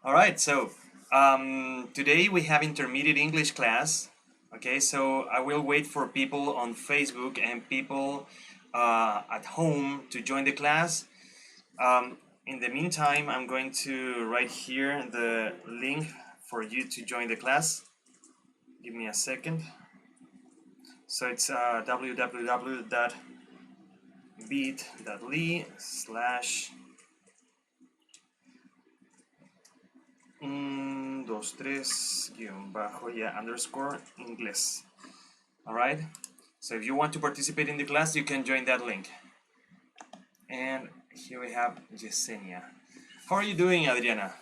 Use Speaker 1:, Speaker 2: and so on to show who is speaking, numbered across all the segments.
Speaker 1: All right, so today we have intermediate English class. Okay, so I will wait for people on Facebook and people at home to join the class. In the meantime, I'm going to write here the link for you to join the class. Give me a second. So it's www.bit.ly/123_inglés. All right. So if you want to participate in the class, you can join that link. And here we have Yesenia. How are you doing, Adriana?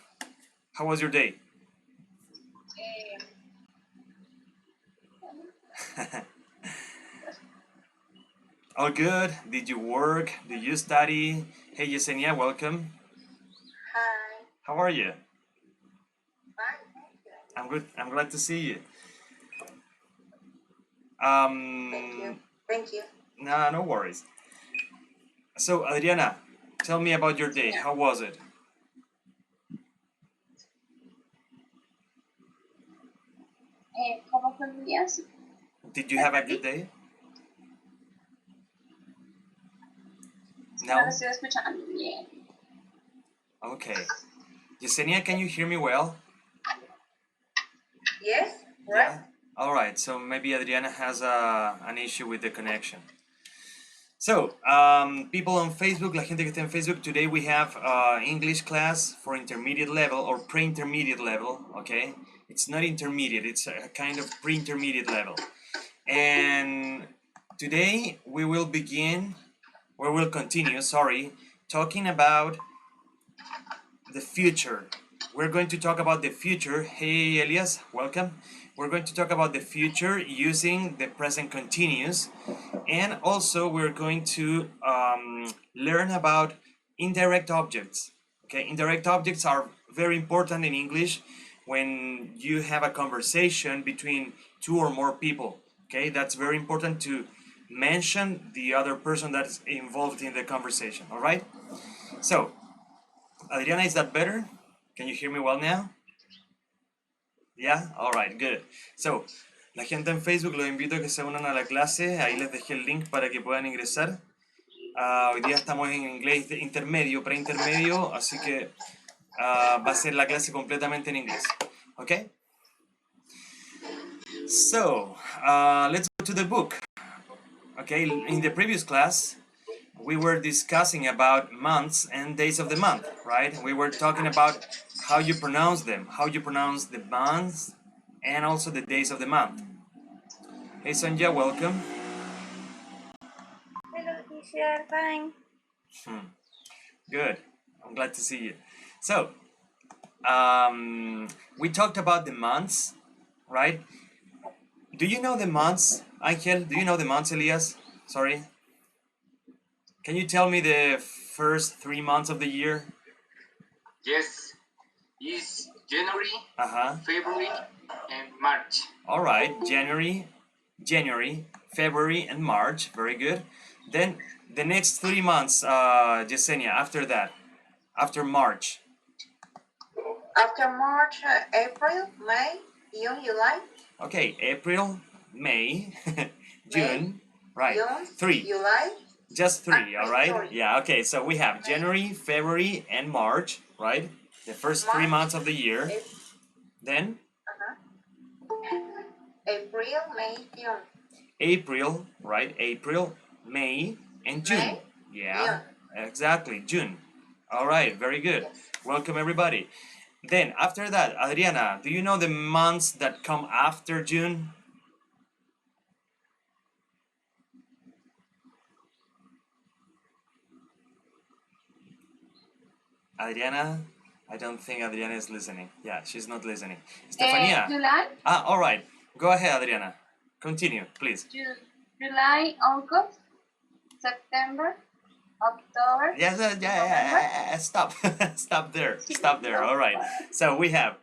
Speaker 1: How was your day? All good. Did you work? Did you study? Hey, Yesenia, welcome.
Speaker 2: Hi.
Speaker 1: How are you?
Speaker 2: Fine, thank you.
Speaker 1: I'm good. I'm glad to see you.
Speaker 2: Thank you. Thank you.
Speaker 1: Nah, no worries. So, Adriana, tell me about your day. How was it?
Speaker 2: ¿Cómo fue el día?
Speaker 1: Did you have a good day?
Speaker 2: No lo estoy escuchando bien.
Speaker 1: Okay. Yesenia, can you hear me well?
Speaker 2: Yes, right.
Speaker 1: Yeah. All right. So maybe Adriana has an issue with the connection. So, people on Facebook, la gente que está en Facebook, today we have English class for intermediate level or pre-intermediate level, okay? It's not intermediate, it's a kind of pre-intermediate level. And today we will continue, talking about the future. We're going to talk about the future. Hey, Elias, welcome. We're going to talk about the future using the present continuous. And also we're going to learn about indirect objects. Okay, indirect objects are very important in English when you have a conversation between two or more people. Okay, that's very important to mention the other person that's involved in the conversation. All right. So, Adriana, is that better? Can you hear me well now? Yeah? All right, good. So, la gente en Facebook los invito a que se unan a la clase. Ahí les dejé el link para que puedan ingresar. Hoy día estamos en inglés intermedio, preintermedio, así que va a ser la clase completamente en inglés. Okay? So, let's go to the book. Okay, in the previous class, we were discussing about months and days of the month, right? We were talking about how you pronounce them, how you pronounce the months and also the days of the month. Hey Sonja, welcome.
Speaker 2: Hello, teacher. Fine.
Speaker 1: Good. I'm glad to see you. So, we talked about the months, right? Do you know the months, Angel? Do you know the months, Elias? Sorry. Can you tell me the first 3 months of the year?
Speaker 3: Yes, it's January, February, and March.
Speaker 1: All right, January, February, and March. Very good. Then the next 3 months, Yesenia, after that, after March.
Speaker 2: After March, April, May, June, July.
Speaker 1: Okay, April, May, June, right?
Speaker 2: June,
Speaker 1: 3.
Speaker 2: July.
Speaker 1: Just 3, all right?
Speaker 2: Sorry.
Speaker 1: Yeah, okay, so we have January, February, and March, right? The first 3 months of the year. Then?
Speaker 2: April, May, June.
Speaker 1: April, right? April, May, and June.
Speaker 2: May?
Speaker 1: Yeah,
Speaker 2: June.
Speaker 1: exactly, June. All right, very good.
Speaker 2: Yes.
Speaker 1: Welcome, everybody. Then, after that, Adriana, do you know the months that come after June? Adriana? I don't think Adriana is listening. Yeah, she's not listening. Stefania?
Speaker 2: July.
Speaker 1: All right. Go ahead, Adriana. Continue, please.
Speaker 2: July, August, September, October.
Speaker 1: Yeah. Stop. Stop there. Stop there. All right. So we have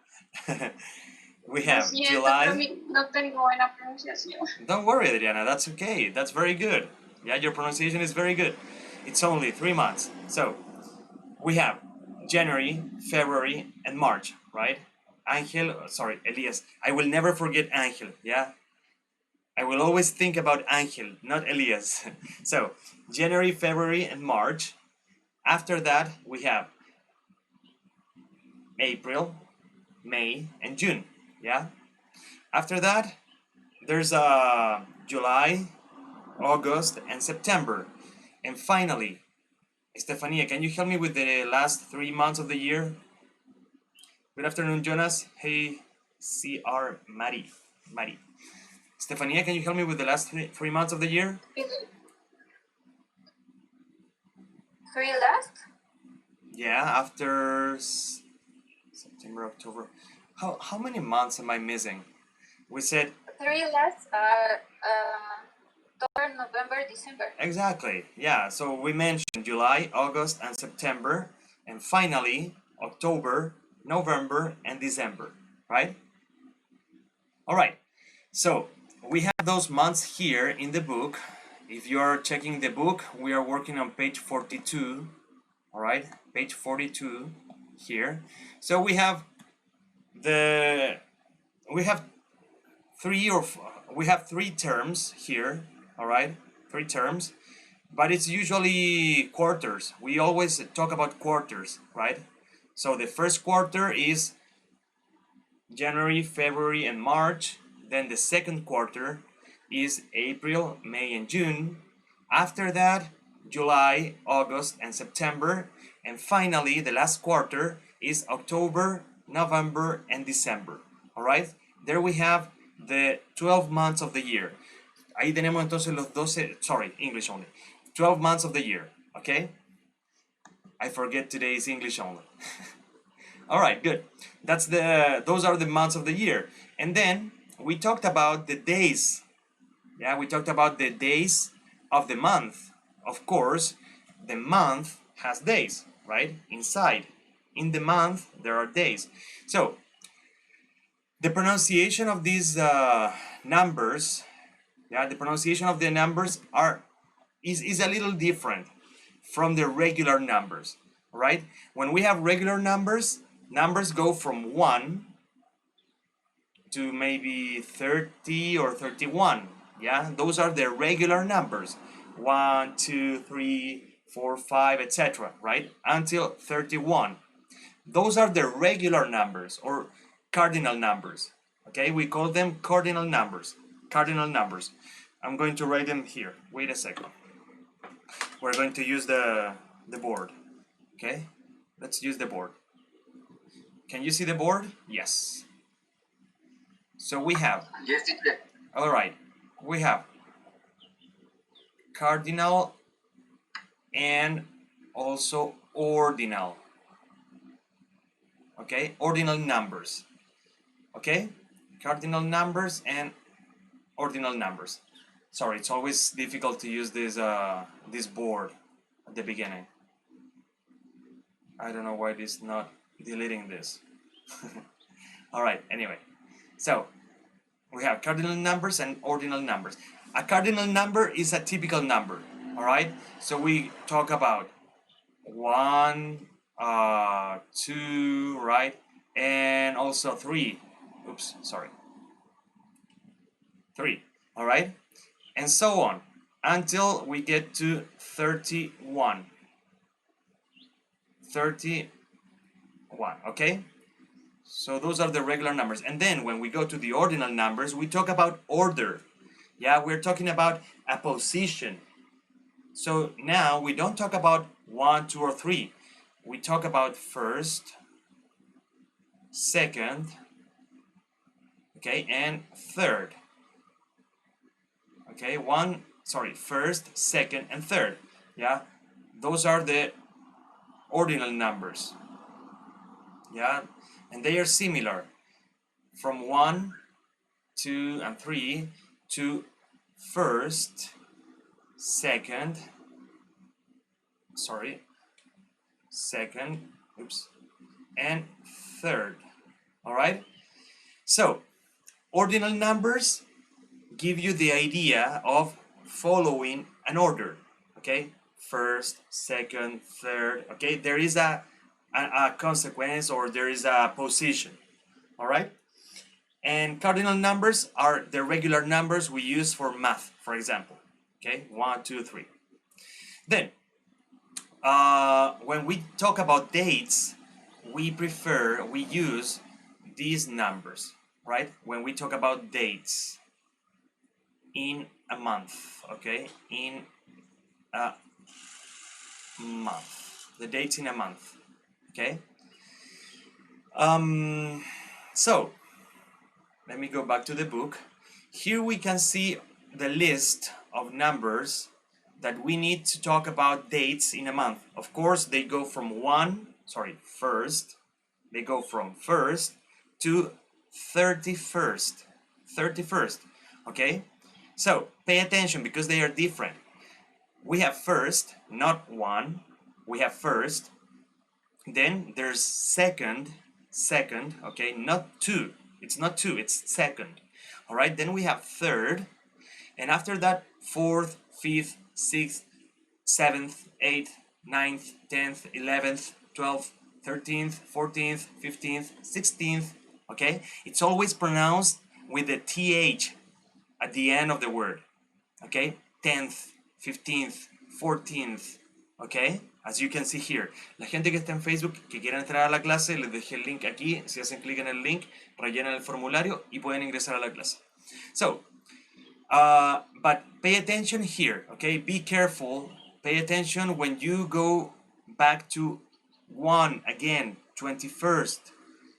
Speaker 1: July.
Speaker 2: No tengo buena pronunciación.
Speaker 1: Don't worry, Adriana. That's okay. That's very good. Yeah, your pronunciation is very good. It's only 3 months. So we have January, February, and March. right? Angel, sorry, Elias. I will never forget Angel, yeah? I will always think about Angel, not Elias. So, January, February, and March. After that, we have April, May, and June, yeah? After that, there's July, August, and September. And finally, Estefania, can you help me with the last 3 months of the year? Good afternoon, Jonas. Hey, CR Mari. Estefania, can you help me with the last three months of the year?
Speaker 2: 3 last?
Speaker 1: Yeah, after September, October. How many months am I missing? We said
Speaker 2: 3 last are October, November, December.
Speaker 1: Exactly. Yeah. So we mentioned July, August, and September, and finally October, November, and December. Right? All right. So we have those months here in the book. If you are checking the book, we are working on page 42. All right, page 42 here. So we have three terms here. All right, three terms, but it's usually quarters. We always talk about quarters, right? So the first quarter is January, February, and March. Then the second quarter is April, May, and June. After that, July, August, and September. And finally, the last quarter is October, November, and December. All right? There we have the 12 months of the year. Ahí tenemos entonces los 12, sorry, English only. 12 months of the year, okay? I forget today's English only. All right, good. Those are the months of the year. And then we talked about the days. Yeah, we talked about the days of the month. Of course, the month has days, right? Inside. In the month, there are days. So, the pronunciation of these numbers, yeah, the pronunciation of the numbers is a little different from the regular numbers, right? When we have regular numbers go from 1 to maybe 30 or 31. Yeah, those are the regular numbers. 1, 2, 3, 4, 5, etc. Right? Until 31. Those are the regular numbers or cardinal numbers. Okay, we call them cardinal numbers. Cardinal numbers. I'm going to write them here. Wait a second. We're going to use the board. Okay, let's use the board. Can you see the board? Yes. So we have.
Speaker 3: Yes, teacher.
Speaker 1: All right. We have cardinal and also ordinal. Okay, ordinal numbers. Okay, cardinal numbers and ordinal numbers. Sorry, it's always difficult to use this board at the beginning. I don't know why it is not deleting this. All right, anyway. So, we have cardinal numbers and ordinal numbers. A cardinal number is a typical number, all right? So we talk about 1, 2, right? And also 3. Oops, sorry. 3, all right? And so on until we get to 31. 31, okay? So those are the regular numbers. And then when we go to the ordinal numbers, we talk about order. Yeah, we're talking about a position. So now we don't talk about 1, 2, or 3. We talk about first, second, okay, and third. Okay, first, second, and third. Yeah, those are the ordinal numbers. Yeah, and they are similar from 1, 2, and 3 to first, second, and third. All right? So, ordinal numbers give you the idea of following an order. Okay? First, second, third. Okay? There is an a consequence or there is a position. All right. And cardinal numbers are the regular numbers we use for math, for example. Okay, 1, 2, 3. Then, when we talk about dates, we use these numbers, right? When we talk about dates in a month, okay? In a month, the dates in a month, okay? So, let me go back to the book. Here we can see the list of numbers that we need to talk about dates in a month. Of course, they go from first. They go from 1st to 31st. 31st, okay? So, pay attention because they are different. We have first, not 1. We have first. Then there's second, okay? Not 2. It's not 2, it's second. All right, then we have third, and after that, 4th, 5th, 6th, 7th, 8th, 9th, 10th, 11th, 12th, 13th, 14th, 15th, 16th, okay? It's always pronounced with the TH at the end of the word, okay? 10th, 15th, 14th, okay? As you can see here. La gente que está en Facebook, que quiera entrar a la clase, les dejé el link aquí. Si hacen clic en el link, rellenan el formulario y pueden ingresar a la clase. So, but pay attention here, okay? Be careful. Pay attention when you go back to 1 again, 21st.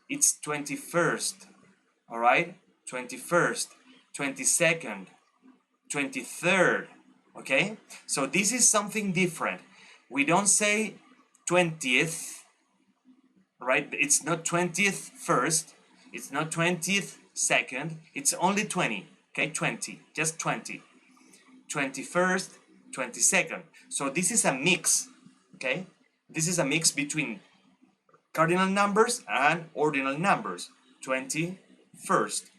Speaker 1: It's 21st, all right? 21st, 22nd, 23rd, okay? So this is something different. We don't say 20th, right? It's not 20th first, it's not 20th second, it's only 20, okay? 20, just 20. 21st, 22nd. So this is a mix, okay? This is a mix between cardinal numbers and ordinal numbers. 21st,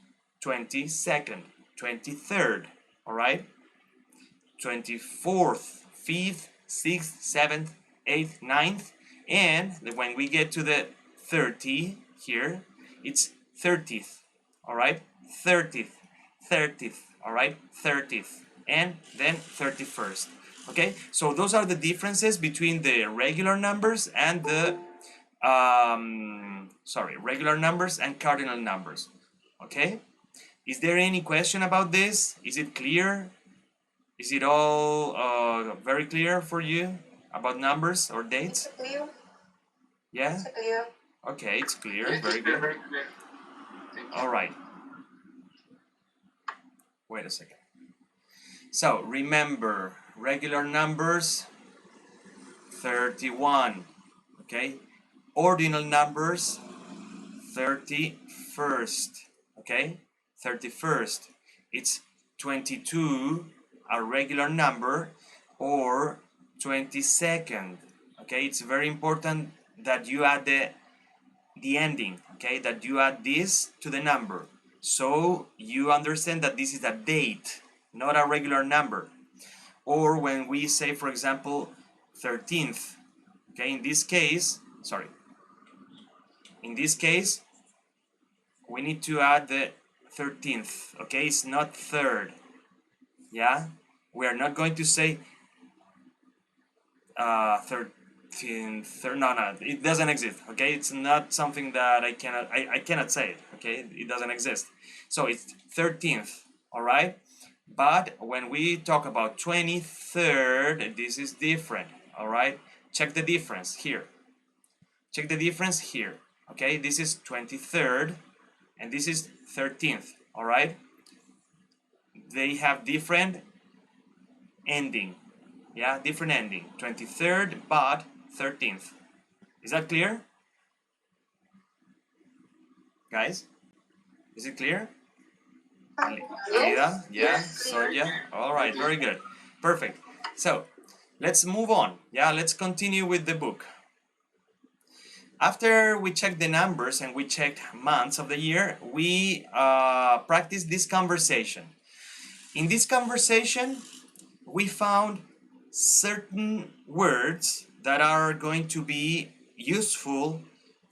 Speaker 1: 22nd, 23rd, all right? 24th, 5th, 6th, 7th, 8th, 9th, and when we get to the 30 here, it's 30th, all right? 30th, 30th, all right? 30th, and then 31st, okay? So those are the differences between the regular numbers and the, regular numbers and cardinal numbers, okay? Is there any question about this? Is it clear? Is it all very clear for you about numbers or dates?
Speaker 2: It's clear.
Speaker 1: Yeah?
Speaker 2: It's clear.
Speaker 1: Okay, it's clear. Very good. All right. Wait a second. So, remember, regular numbers, 31. Okay? Ordinal numbers, 31st. Okay? 31st. It's 22, a regular number, or 22nd. Okay, it's very important that you add the ending, okay, that you add this to the number, so you understand that this is a date, not a regular number. Or when we say, for example, 13th, okay, in this case, we need to add the 13th, okay, it's not third, yeah, we are not going to say 13th, no, it doesn't exist, okay, it's not something that I cannot say it, okay, it doesn't exist. So it's 13th, all right, but when we talk about 23rd, this is different, all right, check the difference here, okay, this is 23rd and this is 13th, all right, they have different ending, yeah, different ending, 23rd but 13th. Is that clear, guys? Is it clear?
Speaker 2: Yes.
Speaker 1: Yeah, Sonia, all right, very good, perfect. So let's move on, yeah, let's continue with the book. After we checked the numbers and we checked months of the year, we practiced this conversation. In this conversation, we found certain words that are going to be useful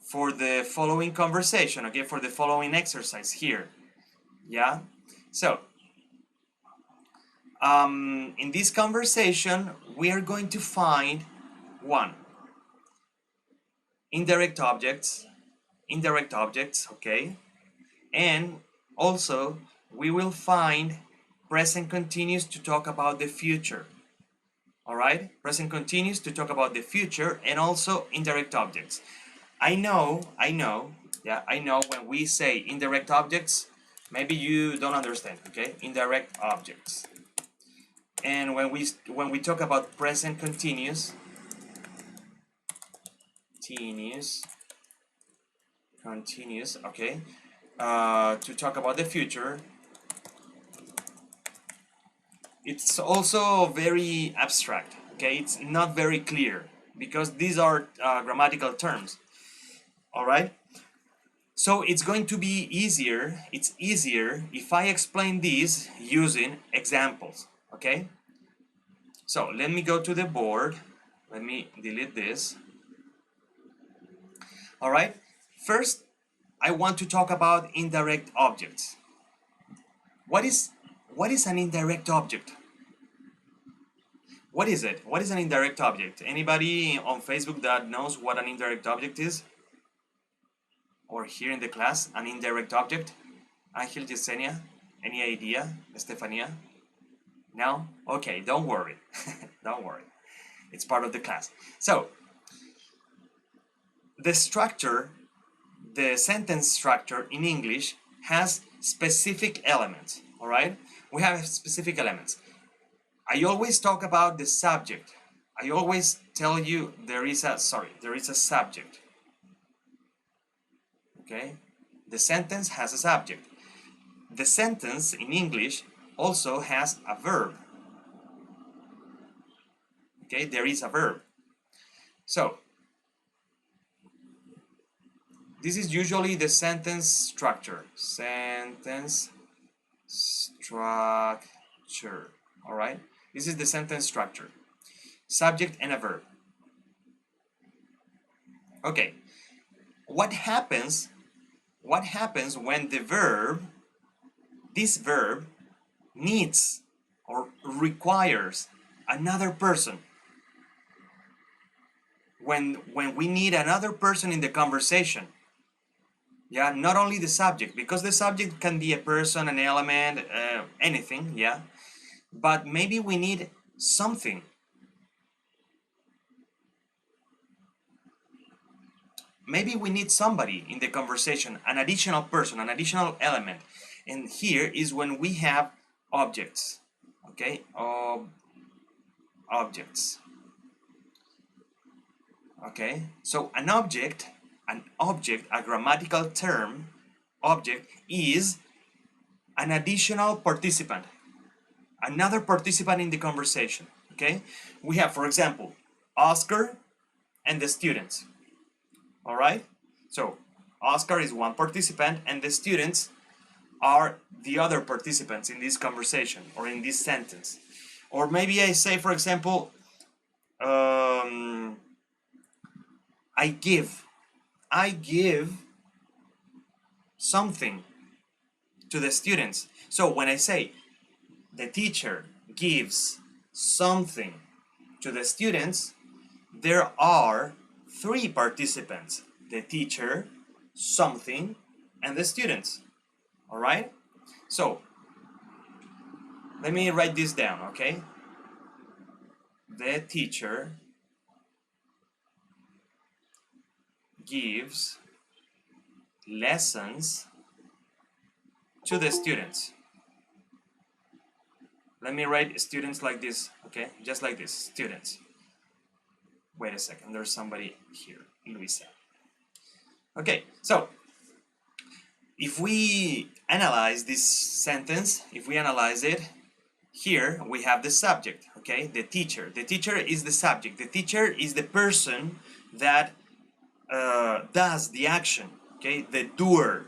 Speaker 1: for the following conversation, okay, for the following exercise here. Yeah, so in this conversation we are going to find one, indirect objects, okay, and also we will find present continuous to talk about the future. All right, present continuous to talk about the future, and also indirect objects. I know, yeah, I know when we say indirect objects, maybe you don't understand, okay? Indirect objects. And when we talk about present continuous, okay, to talk about the future, it's also very abstract, okay? It's not very clear because these are grammatical terms. All right, so it's going to be easier, it's easier if I explain this using examples, okay? So let me go to the board, let me delete this. All right, first I want to talk about indirect objects. What is an indirect object? What is it? What is an indirect object? Anybody on Facebook that knows what an indirect object is? Or here in the class, an indirect object? Angel, Yesenia, any idea? Estefania? No? Okay, don't worry. Don't worry. It's part of the class. So, the structure, the sentence structure in English has specific elements, all right? We have specific elements. I always talk about the subject. I always tell you there is a subject. Okay? The sentence has a subject. The sentence in English also has a verb. Okay, there is a verb. So, this is usually the sentence structure. Sentence structure. All right? This is the sentence structure. Subject and a verb. Okay. What happens when the verb, this verb, needs or requires another person? When we need another person in the conversation. Yeah, not only the subject, because the subject can be a person, an element, anything, yeah. But maybe we need something. Maybe we need somebody in the conversation, an additional person, an additional element. And here is when we have objects, okay? Objects. Okay, so an object, a grammatical term, object, is an additional participant, another participant in the conversation, okay? We have, for example, Oscar and the students, all right? So, Oscar is one participant and the students are the other participants in this conversation or in this sentence. Or maybe I say, for example, I give something to the students. So when I say the teacher gives something to the students, there are three participants: the teacher, something, and the students. All right? So let me write this down, okay? The teacher gives lessons to the students. Let me write students like this, okay? Just like this, students. Wait a second, there's somebody here, Luisa. Okay, so if we analyze this sentence, if we analyze it, here we have the subject, okay? The teacher. The teacher is the subject. The teacher is the person that does the action, okay? The doer.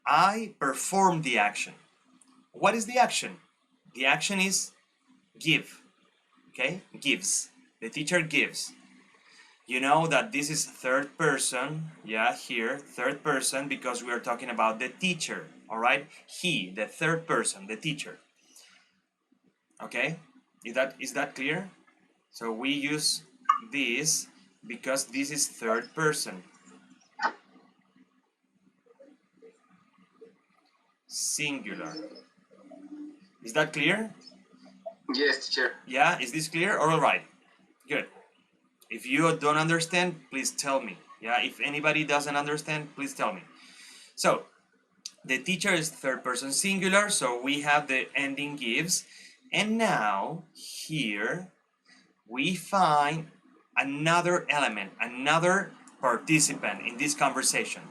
Speaker 1: I perform the action. What is the action? The action is give, okay? Gives. The teacher gives. You know that this is third person, yeah, here, third person, because we are talking about the teacher, all right? He, the third person, the teacher. Okay, is that clear? So we use this because this is third person. Singular. Is that clear?
Speaker 3: Yes, teacher.
Speaker 1: Yeah, is this clear? All right, good. If you don't understand, please tell me. Yeah, if anybody doesn't understand, please tell me. So, the teacher is third person singular, so we have the ending gives. And now, here, we find another element, another participant in this conversation.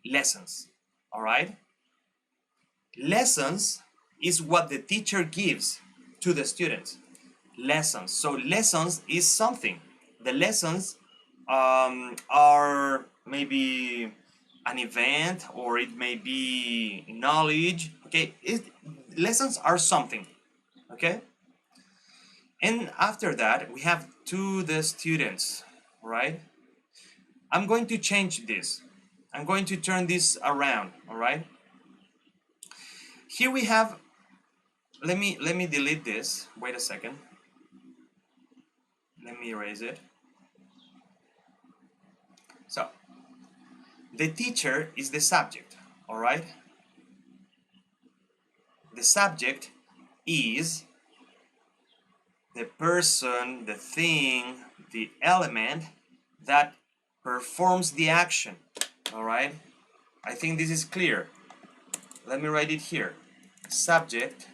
Speaker 1: Lessons, all right? Lessons is what the teacher gives to the students. Lessons. So lessons is something. The lessons are maybe an event, or it may be knowledge. Okay, lessons are something. Okay, and after that we have to the students, right? I'm going to change this. I'm going to turn this around. All right. Here we have. Let me delete this. Wait a second. Let me erase it. So, the teacher is the subject, all right? The subject is the person, the thing, the element that performs the action, all right? I think this is clear. Let me write it here. Subject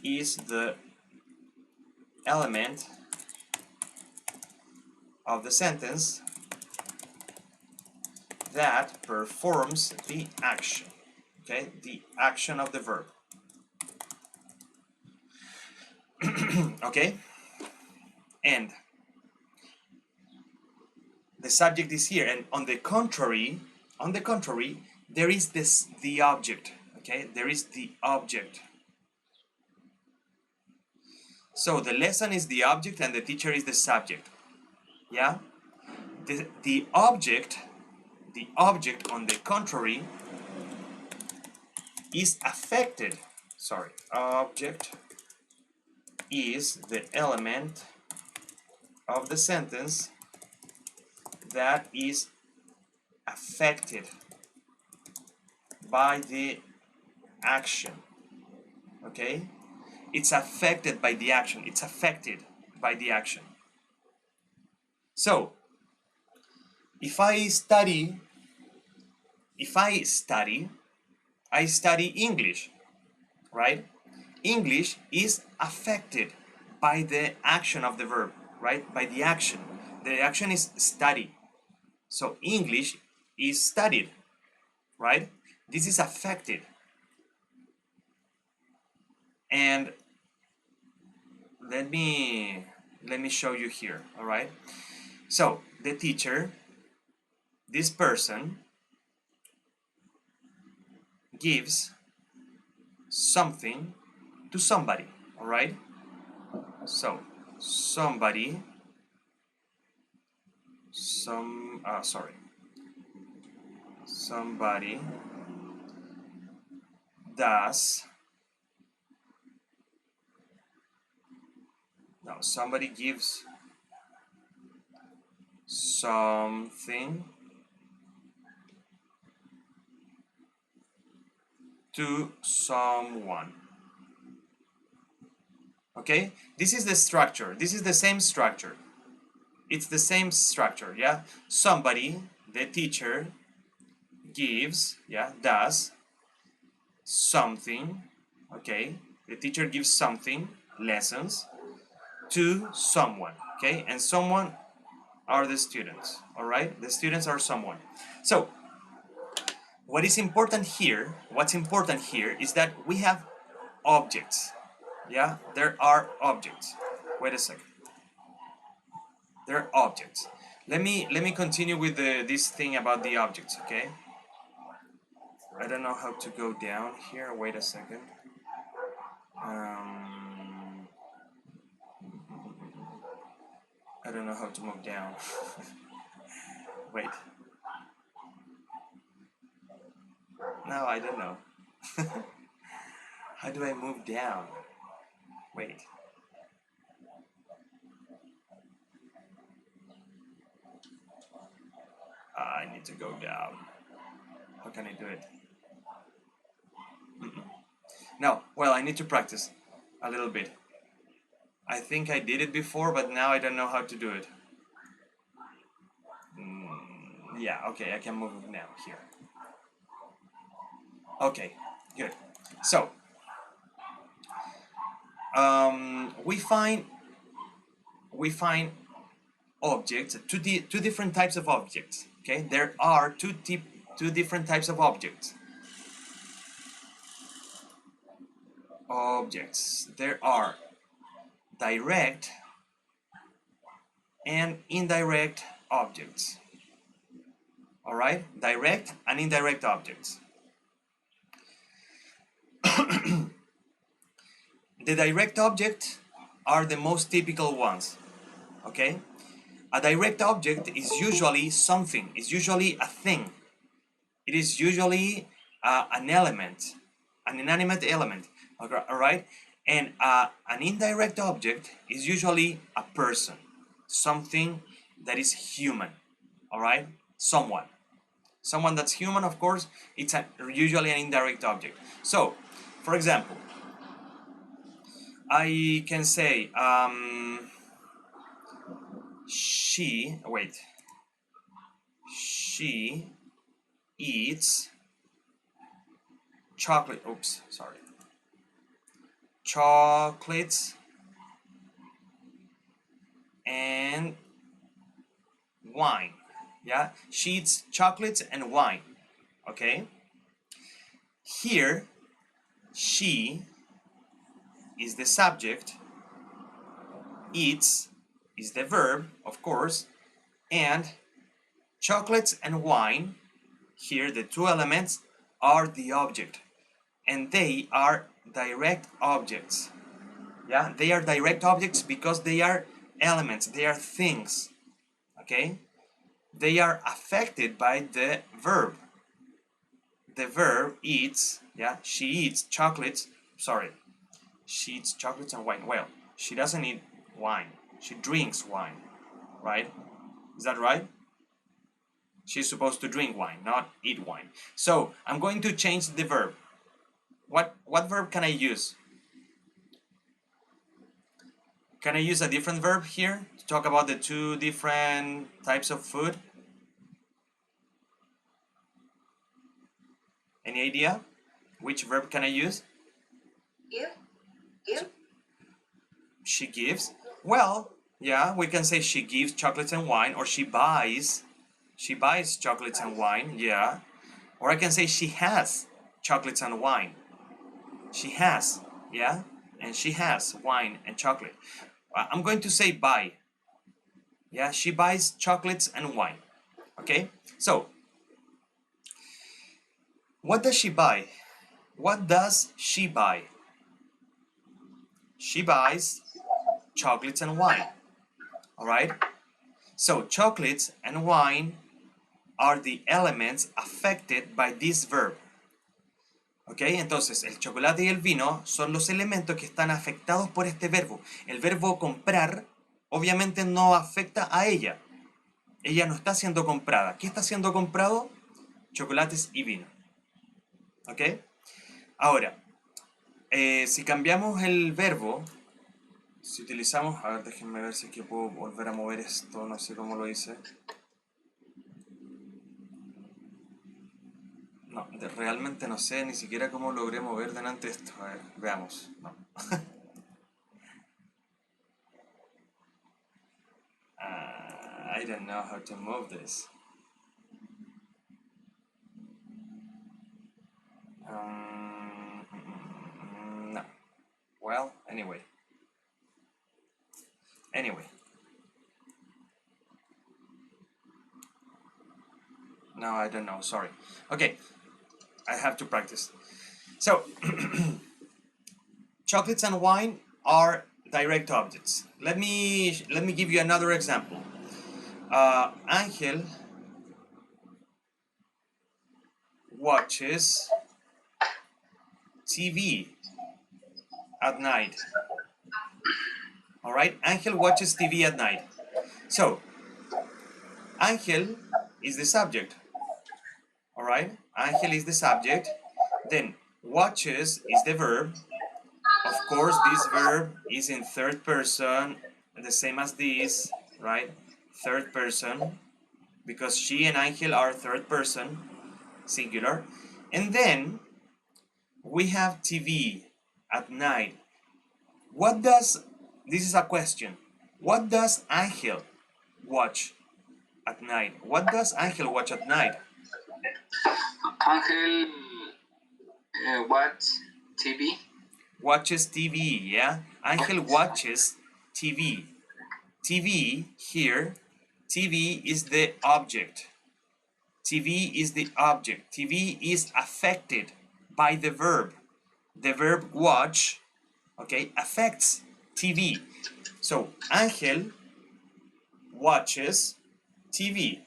Speaker 1: is the element of the sentence that performs the action, okay? The action of the verb. Okay? And the subject is here, and on the contrary, there is the object, okay? There is the object. So the lesson is the object and the teacher is the subject. Yeah? The object on the contrary is affected. Sorry, object is the element of the sentence that is affected by the action. Okay? It's affected by the action. It's affected by the action. So, if I study, I study English, right? English is affected by the action of the verb, right? By the action. The action is study. So English is studied, right? This is affected. And let me show you here, all right? So the teacher, this person, gives something to somebody, all right? So somebody, somebody does, no, somebody gives something to someone. Okay, this is the structure. This is the same structure. It's the same structure, yeah? Somebody, the teacher, gives, yeah, does something, okay? The teacher gives something, lessons, to someone, okay? And someone are the students, all right? The students are someone. So, what's important here is that we have objects, yeah? There are objects. Wait a second. There are objects. Let me continue with this thing about the objects, okay? I don't know how to go down here. Wait a second. I don't know how to move down. Wait. No, I don't know. How do I move down? Wait. I need to go down. How can I do it? No, well, I need to practice a little bit. I think I did it before, but now I don't know how to do it. Yeah, okay, I can move now here. Okay, good. So, we find objects, two different types of objects. Okay, there are two different types of objects. There are direct and indirect objects. All right, direct and indirect objects. The direct objects are the most typical ones. Okay, a direct object is usually something, is usually a thing. It is usually an element, an inanimate element. All right, and an indirect object is usually a person, something that is human. All right, someone that's human. Of course, it's usually an indirect object. So, for example, I can say she eats chocolate. Oops, sorry. Chocolates and wine. Yeah, she eats chocolates and wine. Okay. Here, she is the subject, eats is the verb, of course, and chocolates and wine, here the two elements, are the object, and they are direct objects. Yeah, they are direct objects because they are elements, they are things. Okay, they are affected by the verb. The verb eats. Yeah, she eats chocolates. Sorry, she eats chocolates and wine. Well, she doesn't eat wine. She drinks wine, right? Is that right? She's supposed to drink wine, not eat wine. So I'm going to change the verb. What verb can I use? Can I use a different verb here to talk about the two different types of food? Any idea? Which verb can I use?
Speaker 2: Give.
Speaker 1: She gives. Well, yeah, we can say she gives chocolates and wine, or she buys chocolates and wine, yeah. Or I can say she has chocolates and wine. She has, yeah, and she has wine and chocolate. I'm going to say buy. Yeah, she buys chocolates and wine. Okay, so what does she buy? What does she buy? She buys chocolates and wine. All right, so chocolates and wine are the elements affected by this verb. Ok, entonces el chocolate y el vino son los elementos que están afectados por este verbo. El verbo comprar obviamente no afecta a ella. Ella no está siendo comprada. ¿Qué está siendo comprado? Chocolates y vino. Ok, ahora, si cambiamos el verbo, si utilizamos, a ver, déjenme ver si es que puedo volver a mover esto, no sé cómo lo hice. No, realmente no sé ni siquiera cómo logré mover delante esto. A ver, veamos. No. I don't know how to move this. No. Well, anyway. No, I don't know. Sorry. Okay. I have to practice. So, chocolates and wine are direct objects. Let me give you another example. Angel watches TV at night. All right, Angel watches TV at night. So, Angel is the subject. All right, Angel is the subject. Then watches is the verb. Of course, this verb is in third person, the same as this, right? Third person, because she and Angel are third person, singular. And then we have TV at night. What does, this is a question, what does Angel watch at night? What does Angel watch at night?
Speaker 3: Angel watch TV.
Speaker 1: Watches TV, yeah? Angel watches TV. TV here, TV is the object. TV is the object. TV is affected by the verb. The verb watch, okay, affects TV. So, Angel watches TV,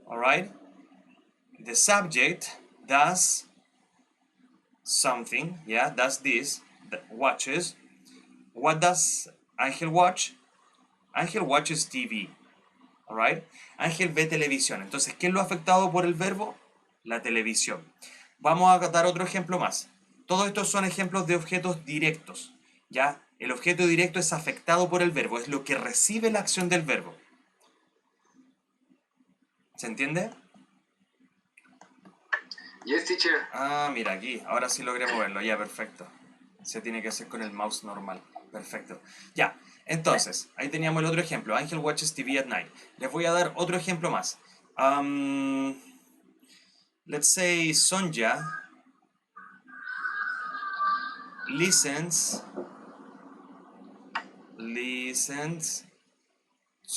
Speaker 1: all right? The subject does something, yeah, does this, watches. What does Angel watch? Angel watches TV, all right? Ángel ve televisión. Entonces, ¿qué es lo afectado por el verbo? La televisión. Vamos a dar otro ejemplo más. Todos estos son ejemplos de objetos directos, ¿ya? El objeto directo es afectado por el verbo, es lo que recibe la acción del verbo. ¿Se entiende?
Speaker 3: Yes, teacher.
Speaker 1: Ah, mira aquí, ahora sí logré moverlo, ya, perfecto. Se tiene que hacer con el mouse normal, perfecto. Ya, entonces, ahí teníamos el otro ejemplo, Angel watches TV at night. Les voy a dar otro ejemplo más. Let's say Sonja listens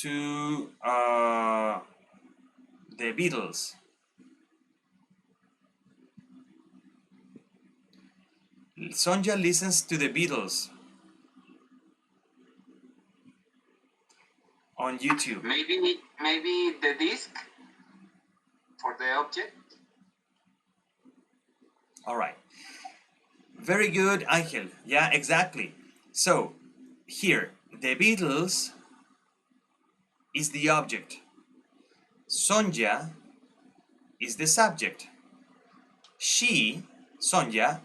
Speaker 1: to the Beatles. Sonja listens to the Beatles on YouTube.
Speaker 3: Maybe the disc for the object.
Speaker 1: All right. Very good, Angel. Yeah, exactly. So, here, the Beatles is the object. Sonja is the subject. She, Sonja,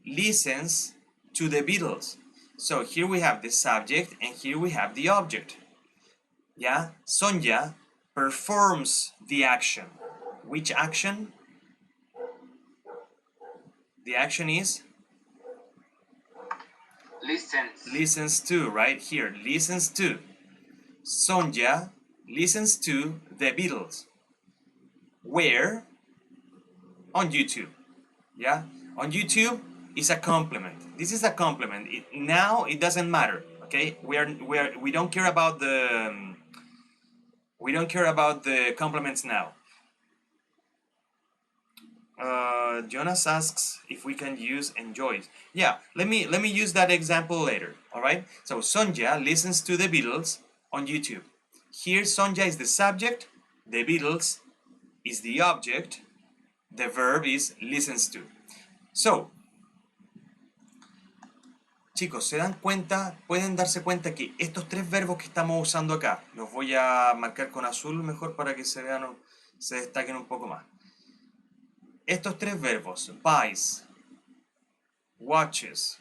Speaker 1: listens to the Beatles. So here we have the subject and here we have the object. Yeah, Sonja performs the action. Which action? The action is? Listens to, right here. Listens to. Sonja listens to the Beatles. Where? On YouTube. Yeah? On YouTube is a complement. This is a complement. Now it doesn't matter. Okay? We don't care about the complements now. Jonas asks if we can use enjoys. Yeah, let me use that example later. All right. So Sonja listens to the Beatles on YouTube. Here Sonja is the subject, the Beatles is the object, the verb is listens to. So, chicos, ¿se dan cuenta? Pueden darse cuenta que estos tres verbos que estamos usando acá, los voy a marcar con azul mejor para que se vean, se destaquen un poco más. Estos tres verbos, buys, watches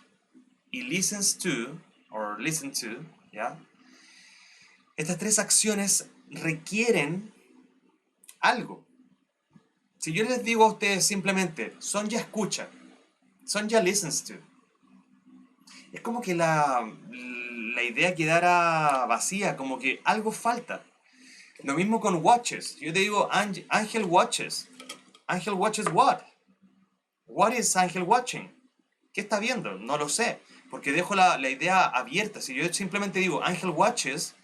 Speaker 1: y listens to, or listen to, ¿ya? Estas tres acciones requieren algo. Si yo les digo a ustedes simplemente, Sonja escucha, Sonja listens to, es como que la idea quedara vacía, como que algo falta. Lo mismo con watches. Yo te digo, Ángel watches. Ángel watches what? What is Ángel watching? ¿Qué está viendo? No lo sé, porque dejo la idea abierta. Si yo simplemente digo, Ángel watches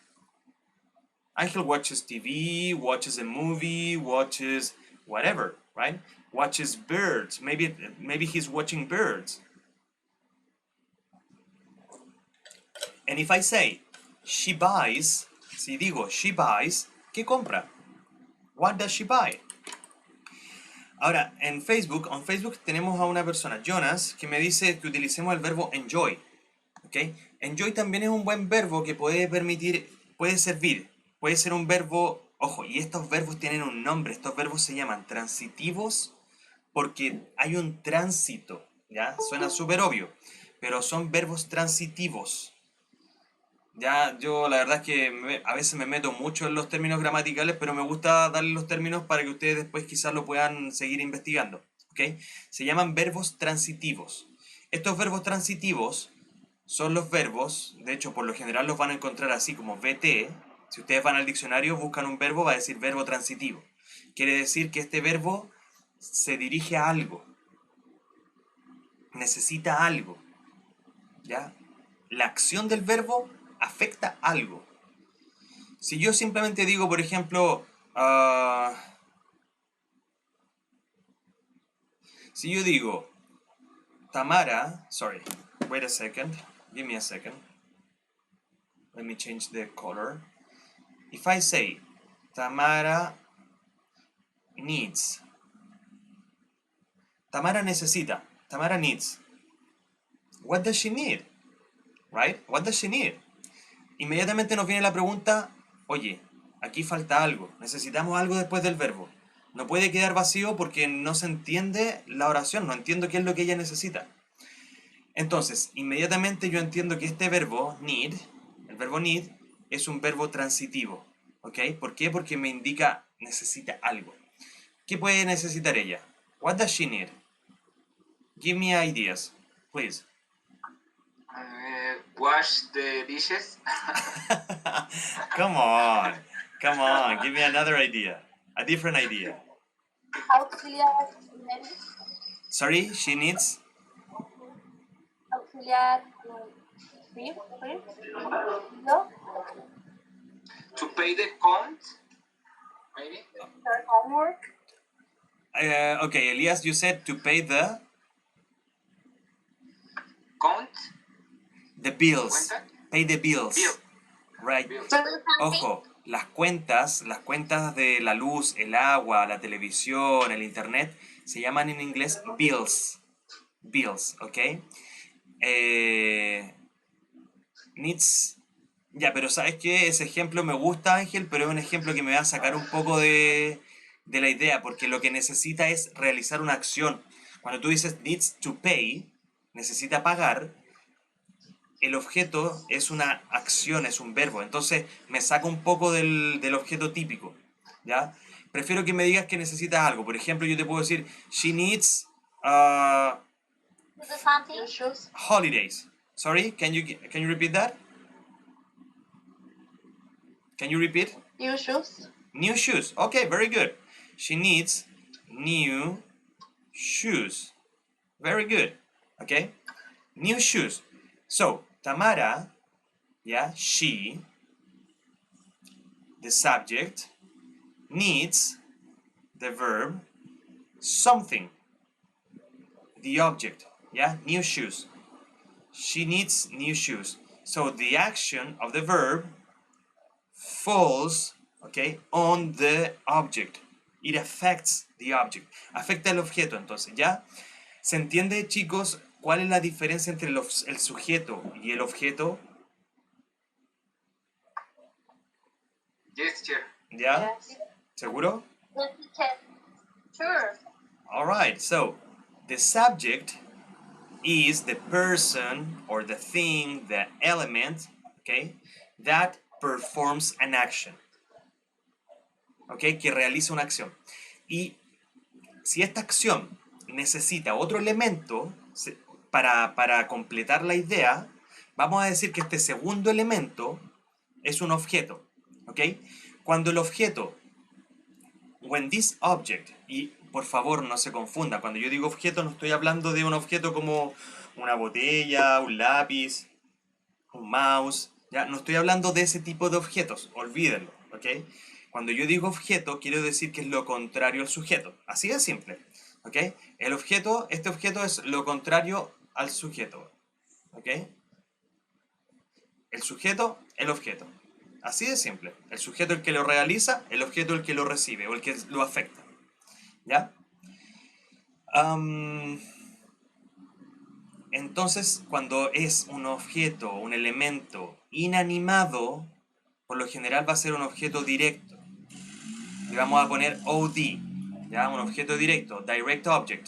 Speaker 1: TV, watches a movie, watches whatever, right? Watches birds. Maybe he's watching birds. And if I say, she buys, si digo she buys, ¿qué compra? What does she buy? Ahora, en Facebook tenemos a una persona, Jonas, que me dice que utilicemos el verbo enjoy. ¿Ok? Enjoy también es un buen verbo que puede servir. Puede ser un verbo, ojo, y estos verbos tienen un nombre. Estos verbos se llaman transitivos porque hay un tránsito. ¿Ya? Suena súper obvio, pero son verbos transitivos. Ya, yo la verdad es que a veces me meto mucho en los términos gramaticales, pero me gusta darle los términos para que ustedes después quizás lo puedan seguir investigando. ¿Ok? Se llaman verbos transitivos. Estos verbos transitivos son los verbos, de hecho por lo general los van a encontrar así como VT. Si ustedes van al diccionario, buscan un verbo, va a decir verbo transitivo. Quiere decir que este verbo se dirige a algo, necesita algo. ¿Ya? La acción del verbo afecta algo. Si yo simplemente digo, por ejemplo, si yo digo, Tamara, sorry, wait a second, give me a second. Let me change the color. If I say, Tamara needs, Tamara necesita, Tamara needs. What does she need? Right? What does she need? Inmediatamente nos viene la pregunta, oye, aquí falta algo, necesitamos algo después del verbo. No puede quedar vacío porque no se entiende la oración, no entiendo qué es lo que ella necesita. Entonces, inmediatamente yo entiendo que este verbo, need, el verbo need, es un verbo transitivo. ¿Ok? ¿Por qué? Porque me indica necesita algo. ¿Qué puede necesitar ella? What does she need? Give me ideas, please.
Speaker 3: Wash the dishes.
Speaker 1: Come on, come on, give me another idea. A different idea.
Speaker 2: Auxiliar médico.
Speaker 1: Sorry, she needs?
Speaker 2: Auxiliar no.
Speaker 3: To pay the count, maybe.
Speaker 2: Your homework.
Speaker 1: Okay, Elias, you said to pay the
Speaker 3: Count.
Speaker 1: the bills.
Speaker 3: ¿Cuenta?
Speaker 1: Pay the bills.
Speaker 3: Bill.
Speaker 1: Right.
Speaker 3: Bill.
Speaker 1: Ojo, las cuentas de la luz, el agua, la televisión, el internet, se llaman en inglés bills. Bills, ¿ok? Needs. Ya, pero ¿sabes qué? Ese ejemplo me gusta, Ángel, pero es un ejemplo que me va a sacar un poco de la idea, porque lo que necesita es realizar una acción. Cuando tú dices needs to pay, necesita pagar, el objeto es una acción, es un verbo. Entonces me saca un poco del objeto típico. ¿Ya? Prefiero que me digas que necesitas algo. Por ejemplo, yo te puedo decir, she needs holidays. Sorry, can you repeat that? Can you repeat?
Speaker 2: New shoes.
Speaker 1: New shoes. Okay, very good. She needs new shoes. Very good. Okay? New shoes. So, Tamara, yeah, she, the subject, needs, the verb, something, the object, yeah, new shoes. She needs new shoes. So, the action of the verb falls, okay, on the object. It affects the object. Afecta el objeto, entonces, ¿ya? ¿Se entiende, chicos, cuál es la diferencia entre el sujeto y el objeto?
Speaker 3: Yes, teacher.
Speaker 1: ¿Ya?
Speaker 2: Yes.
Speaker 1: ¿Seguro?
Speaker 2: Sure.
Speaker 1: All right, so the subject is the person or the thing, the element, okay, that performs an action. Okay, que realiza una acción. Y si esta acción necesita otro elemento para completar la idea, vamos a decir que este segundo elemento es un objeto. ¿Ok? Cuando el objeto, when this object, y por favor no se confunda, cuando yo digo objeto no estoy hablando de un objeto como una botella, un lápiz, un mouse, ¿ya? No estoy hablando de ese tipo de objetos, olvídenlo, ¿ok? Cuando yo digo objeto, quiero decir que es lo contrario al sujeto, así de simple, ¿ok? El objeto, este objeto es lo contrario al sujeto, ¿ok? El sujeto, el objeto. Así de simple. El sujeto el que lo realiza, el objeto el que lo recibe o el que lo afecta. ¿Ya? Entonces, cuando es un objeto, un elemento inanimado, por lo general va a ser un objeto directo. Le vamos a poner OD, ¿ya? Un objeto directo, Direct Object.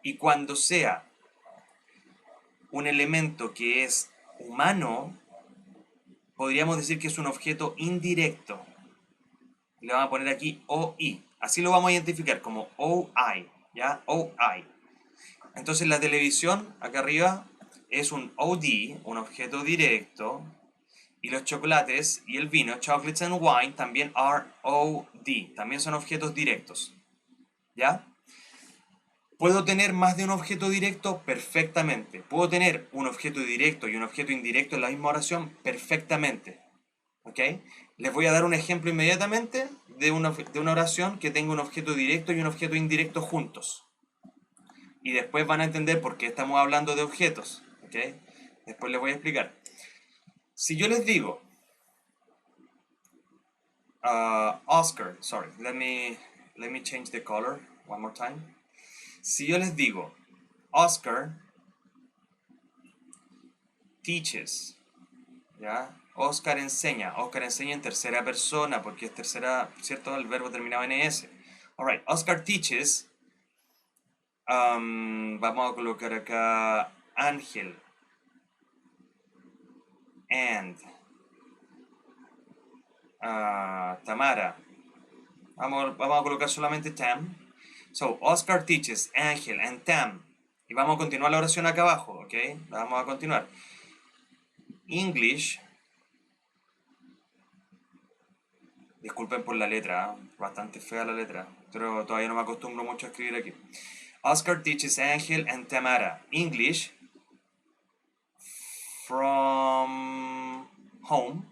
Speaker 1: Y cuando sea un elemento que es humano, podríamos decir que es un objeto indirecto. Le vamos a poner aquí OI. Así lo vamos a identificar como OI, ¿ya? OI. Entonces la televisión, acá arriba, es un OD, un objeto directo. Y los chocolates y el vino, chocolates and wine, también are OD. También son objetos directos. ¿Ya? ¿Puedo tener más de un objeto directo? Perfectamente. ¿Puedo tener un objeto directo y un objeto indirecto en la misma oración? Perfectamente. ¿Ok? Les voy a dar un ejemplo inmediatamente de una oración que tenga un objeto directo y un objeto indirecto juntos. Y después van a entender por qué estamos hablando de objetos. ¿Ok? Después les voy a explicar. Si yo les digo, Oscar, sorry, let me change the color one more time. Si yo les digo, Oscar teaches, ¿ya? Oscar enseña en tercera persona, porque es tercera, ¿cierto? El verbo terminado en ES. Alright, Oscar teaches, vamos a colocar acá Ángel, and, Tamara, vamos a colocar solamente Tam. So, Oscar teaches, Ángel, and Tam. Y vamos a continuar la oración acá abajo, ¿ok? La vamos a continuar. English. Disculpen por la letra, bastante fea la letra, pero todavía no me acostumbro mucho a escribir aquí. Oscar teaches Ángel and Tamara English from home,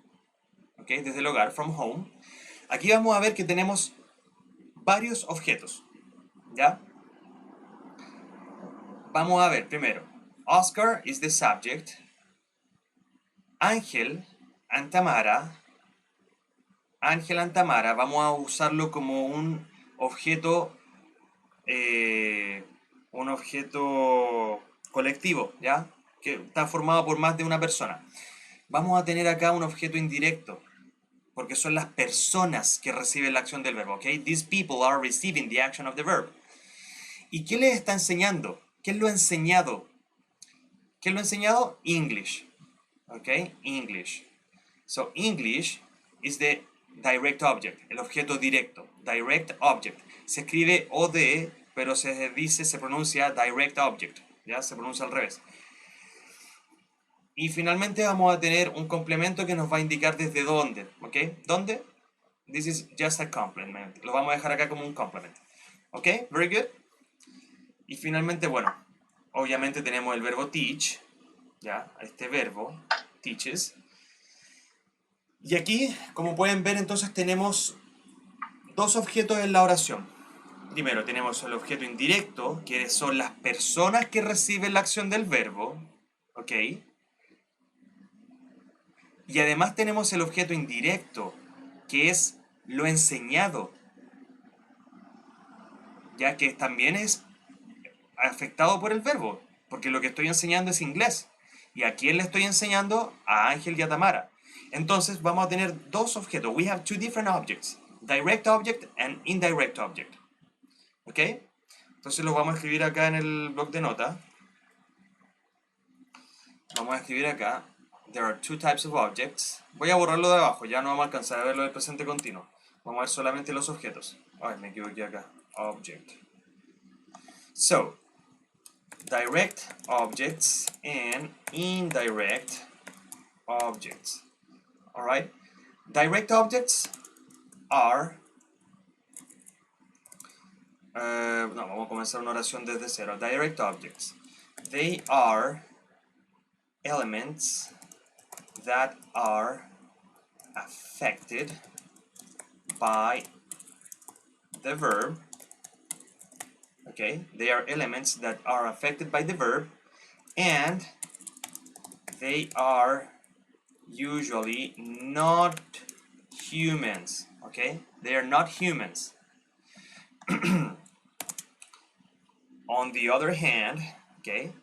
Speaker 1: ¿ok? Desde el hogar, from home. Aquí vamos a ver que tenemos varios objetos, ¿ya? Vamos a ver primero. Oscar is the subject. Ángel and Tamara. Ángel and Tamara, vamos a usarlo como un objeto colectivo, ¿ya? Que está formado por más de una persona. Vamos a tener acá un objeto indirecto, porque son las personas que reciben la acción del verbo, ¿ok? These people are receiving the action of the verb. ¿Y qué les está enseñando? ¿Qué es lo enseñado? ¿Qué es lo enseñado? English, ¿ok? English. So, English is the direct object, el objeto directo, direct object. Se escribe OD, pero se pronuncia direct object, ya se pronuncia al revés. Y finalmente vamos a tener un complemento que nos va a indicar desde dónde, ¿ok? ¿Dónde? This is just a complement. Lo vamos a dejar acá como un complement. ¿Ok? Very good. Y finalmente, bueno, obviamente tenemos el verbo teach, ya, este verbo, teaches. Y aquí, como pueden ver, entonces tenemos dos objetos en la oración. Primero tenemos el objeto indirecto, que son las personas que reciben la acción del verbo, ¿ok? Y además tenemos el objeto indirecto, que es lo enseñado, ya que también es afectado por el verbo, porque lo que estoy enseñando es inglés. ¿Y a quién le estoy enseñando? A Ángel y a Tamara. Entonces vamos a tener dos objetos. We have two different objects. Direct object and indirect object. ¿Ok? Entonces los vamos a escribir acá en el bloc de notas. Vamos a escribir acá. There are two types of objects. Voy a borrarlo de abajo, ya no vamos a alcanzar a ver lo del presente continuo. Vamos a ver solamente los objetos. Ay, me equivoqué acá. Object. So, direct objects and indirect objects. Alright? Direct objects are... no, vamos a comenzar una oración desde cero. Direct objects. They are elements that are affected by the verb. Okay, they are elements that are affected by the verb, and they are usually not humans, okay? They are not humans. On the other hand, okay,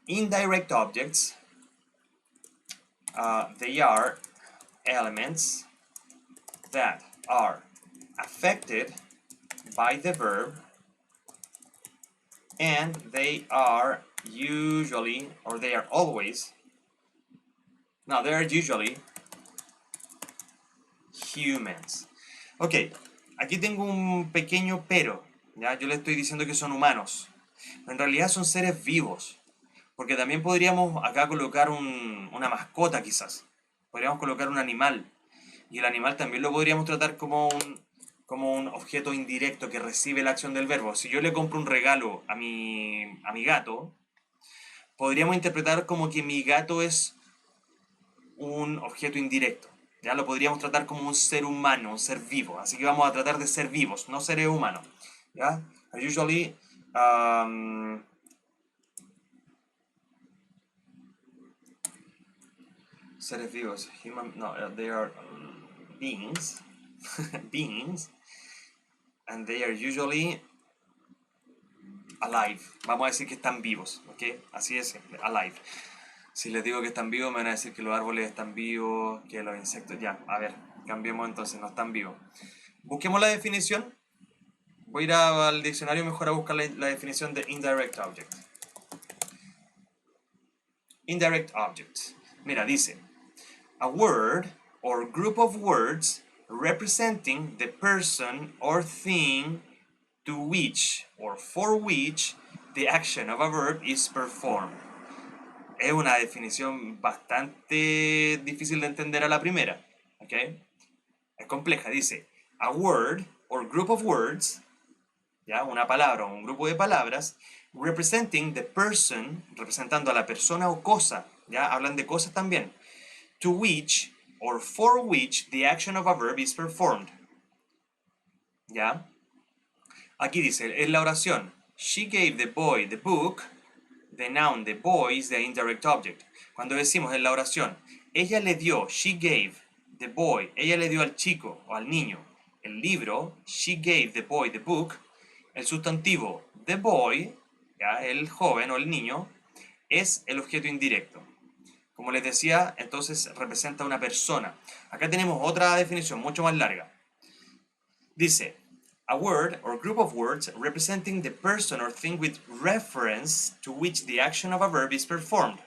Speaker 1: indirect objects, they are elements that are affected by the verb, and they are usually, or they are always, no, they are usually humans. Ok, aquí tengo un pequeño pero, ¿ya? Yo le estoy diciendo que son humanos. En realidad son seres vivos, porque también podríamos acá colocar una mascota quizás. Podríamos colocar un animal, y el animal también lo podríamos tratar como un objeto indirecto que recibe la acción del verbo. Si yo le compro un regalo a mi gato, podríamos interpretar como que mi gato es un objeto indirecto. Ya lo podríamos tratar como un ser humano, un ser vivo. Así que vamos a tratar de ser vivos, no seres humanos. ¿Ya? Usually, seres vivos, they are beings, beings, and they are usually alive. Vamos a decir que están vivos, ¿ok? Así es, alive. Si les digo que están vivos, me van a decir que los árboles están vivos, que los insectos... Ya, a ver, cambiemos entonces, no están vivos. Busquemos la definición. Voy a ir al diccionario mejor a buscar la definición de indirect object. Indirect object. Mira, dice, a word or group of words representing the person or thing to which or for which the action of a verb is performed. Es una definición bastante difícil de entender a la primera, ¿ok? Es compleja, dice, a word or group of words, ¿ya? Una palabra o un grupo de palabras, representing the person, representando a la persona o cosa, ¿ya? Hablan de cosas también, to which or for which the action of a verb is performed, ¿ya? Aquí dice, en la oración, she gave the boy the book, the noun, the boy is the indirect object. Cuando decimos en la oración, ella le dio, she gave the boy, ella le dio al chico o al niño el libro, she gave the boy the book, el sustantivo the boy, ¿ya? El joven o el niño, es el objeto indirecto. Como les decía, entonces representa a una persona. Acá tenemos otra definición mucho más larga. Dice, a word or group of words representing the person or thing with reference to which the action of a verb is performed.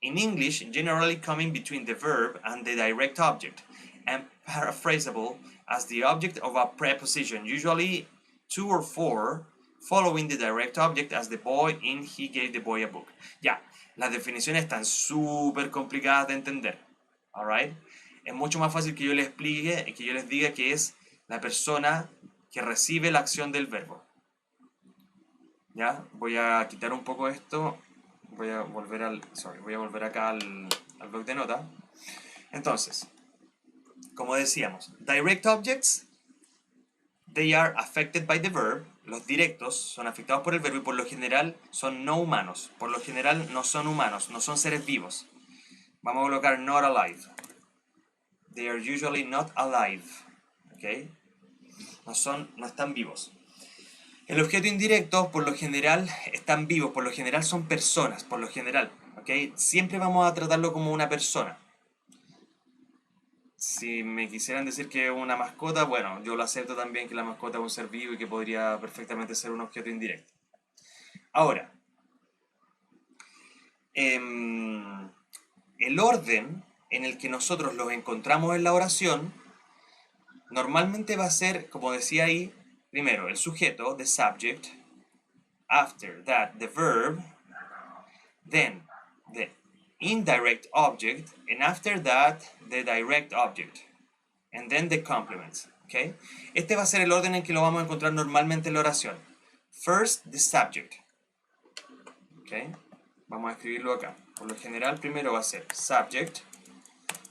Speaker 1: In English, generally coming between the verb and the direct object, and paraphrasable as the object of a preposition, usually 2 or 4, following the direct object as the boy in he gave the boy a book. Ya, las definiciones están súper complicadas de entender. Alright? Es mucho más fácil que yo les explique, que yo les diga que es la persona que recibe la acción del verbo. Ya, voy a quitar un poco esto. Voy a volver acá al bloc de notas. Entonces, como decíamos, direct objects, they are affected by the verb. Los directos son afectados por el verbo y por lo general son no humanos. Por lo general no son humanos, no son seres vivos. Vamos a colocar not alive. They are usually not alive. ¿Ok? No están vivos. El objeto indirecto, por lo general, están vivos, por lo general son personas, por lo general, ¿ok? Siempre vamos a tratarlo como una persona. Si me quisieran decir que es una mascota, bueno, yo lo acepto también que la mascota es un ser vivo y que podría perfectamente ser un objeto indirecto. Ahora, el orden en el que nosotros los encontramos en la oración, normalmente va a ser, como decía ahí, primero el sujeto, the subject, after that the verb, then the indirect object, and after that the direct object, and then the complements. ¿Okay? Este va a ser el orden en que lo vamos a encontrar normalmente en la oración. First, the subject. ¿Okay? Vamos a escribirlo acá. Por lo general, primero va a ser subject,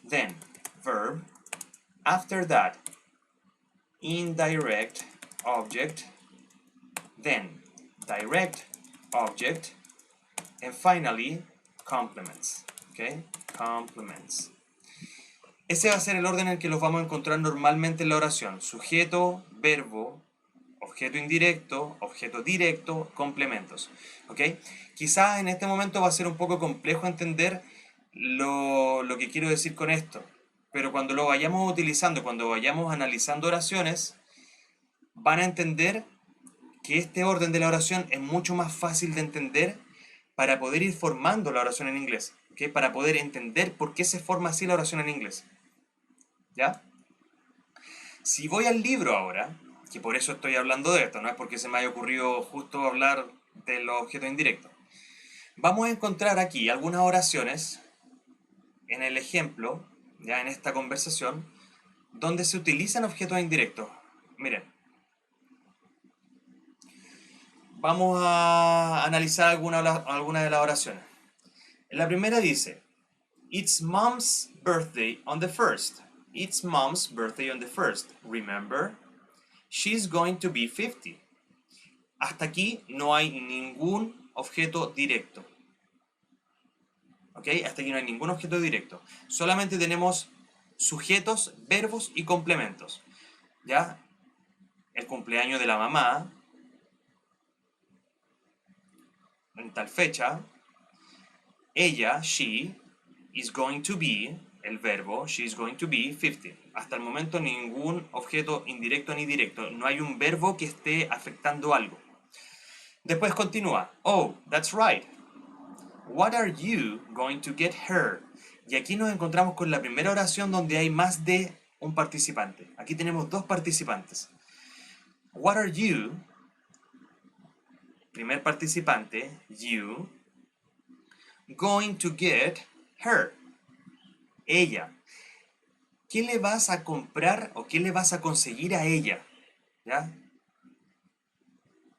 Speaker 1: then verb, after that indirect object, then direct object, and finally complements. ¿ok? Complements. Ese va a ser el orden en el que los vamos a encontrar normalmente en la oración. Sujeto, verbo, objeto indirecto, objeto directo, complementos. ¿Ok? Quizás en este momento va a ser un poco complejo entender lo que quiero decir con esto. Pero cuando lo vayamos utilizando, cuando vayamos analizando oraciones, van a entender que este orden de la oración es mucho más fácil de entender para poder ir formando la oración en inglés. ¿Ok? Para poder entender por qué se forma así la oración en inglés. ¿Ya? Si voy al libro ahora, que por eso estoy hablando de esto, no es porque se me haya ocurrido justo hablar de los objetos indirectos. Vamos a encontrar aquí algunas oraciones en el ejemplo, ya en esta conversación, donde se utilizan objetos indirectos. Miren, vamos a analizar alguna de las oraciones. La primera dice, It's mom's birthday on the 1st. It's mom's birthday on the 1st. Remember? She's going to be 50. Hasta aquí no hay ningún objeto directo. ¿Ok? Hasta aquí no hay ningún objeto directo. Solamente tenemos sujetos, verbos y complementos. ¿Ya? El cumpleaños de la mamá, en tal fecha. Ella, she, is going to be, el verbo, she is going to be 50. Hasta el momento ningún objeto indirecto ni directo. No hay un verbo que esté afectando algo. Después continúa. Oh, that's right. What are you going to get her? Y aquí nos encontramos con la primera oración donde hay más de un participante. Aquí tenemos dos participantes. What are you? Primer participante, you, going to get her. Ella. ¿Qué le vas a comprar o qué le vas a conseguir a ella? ¿Ya?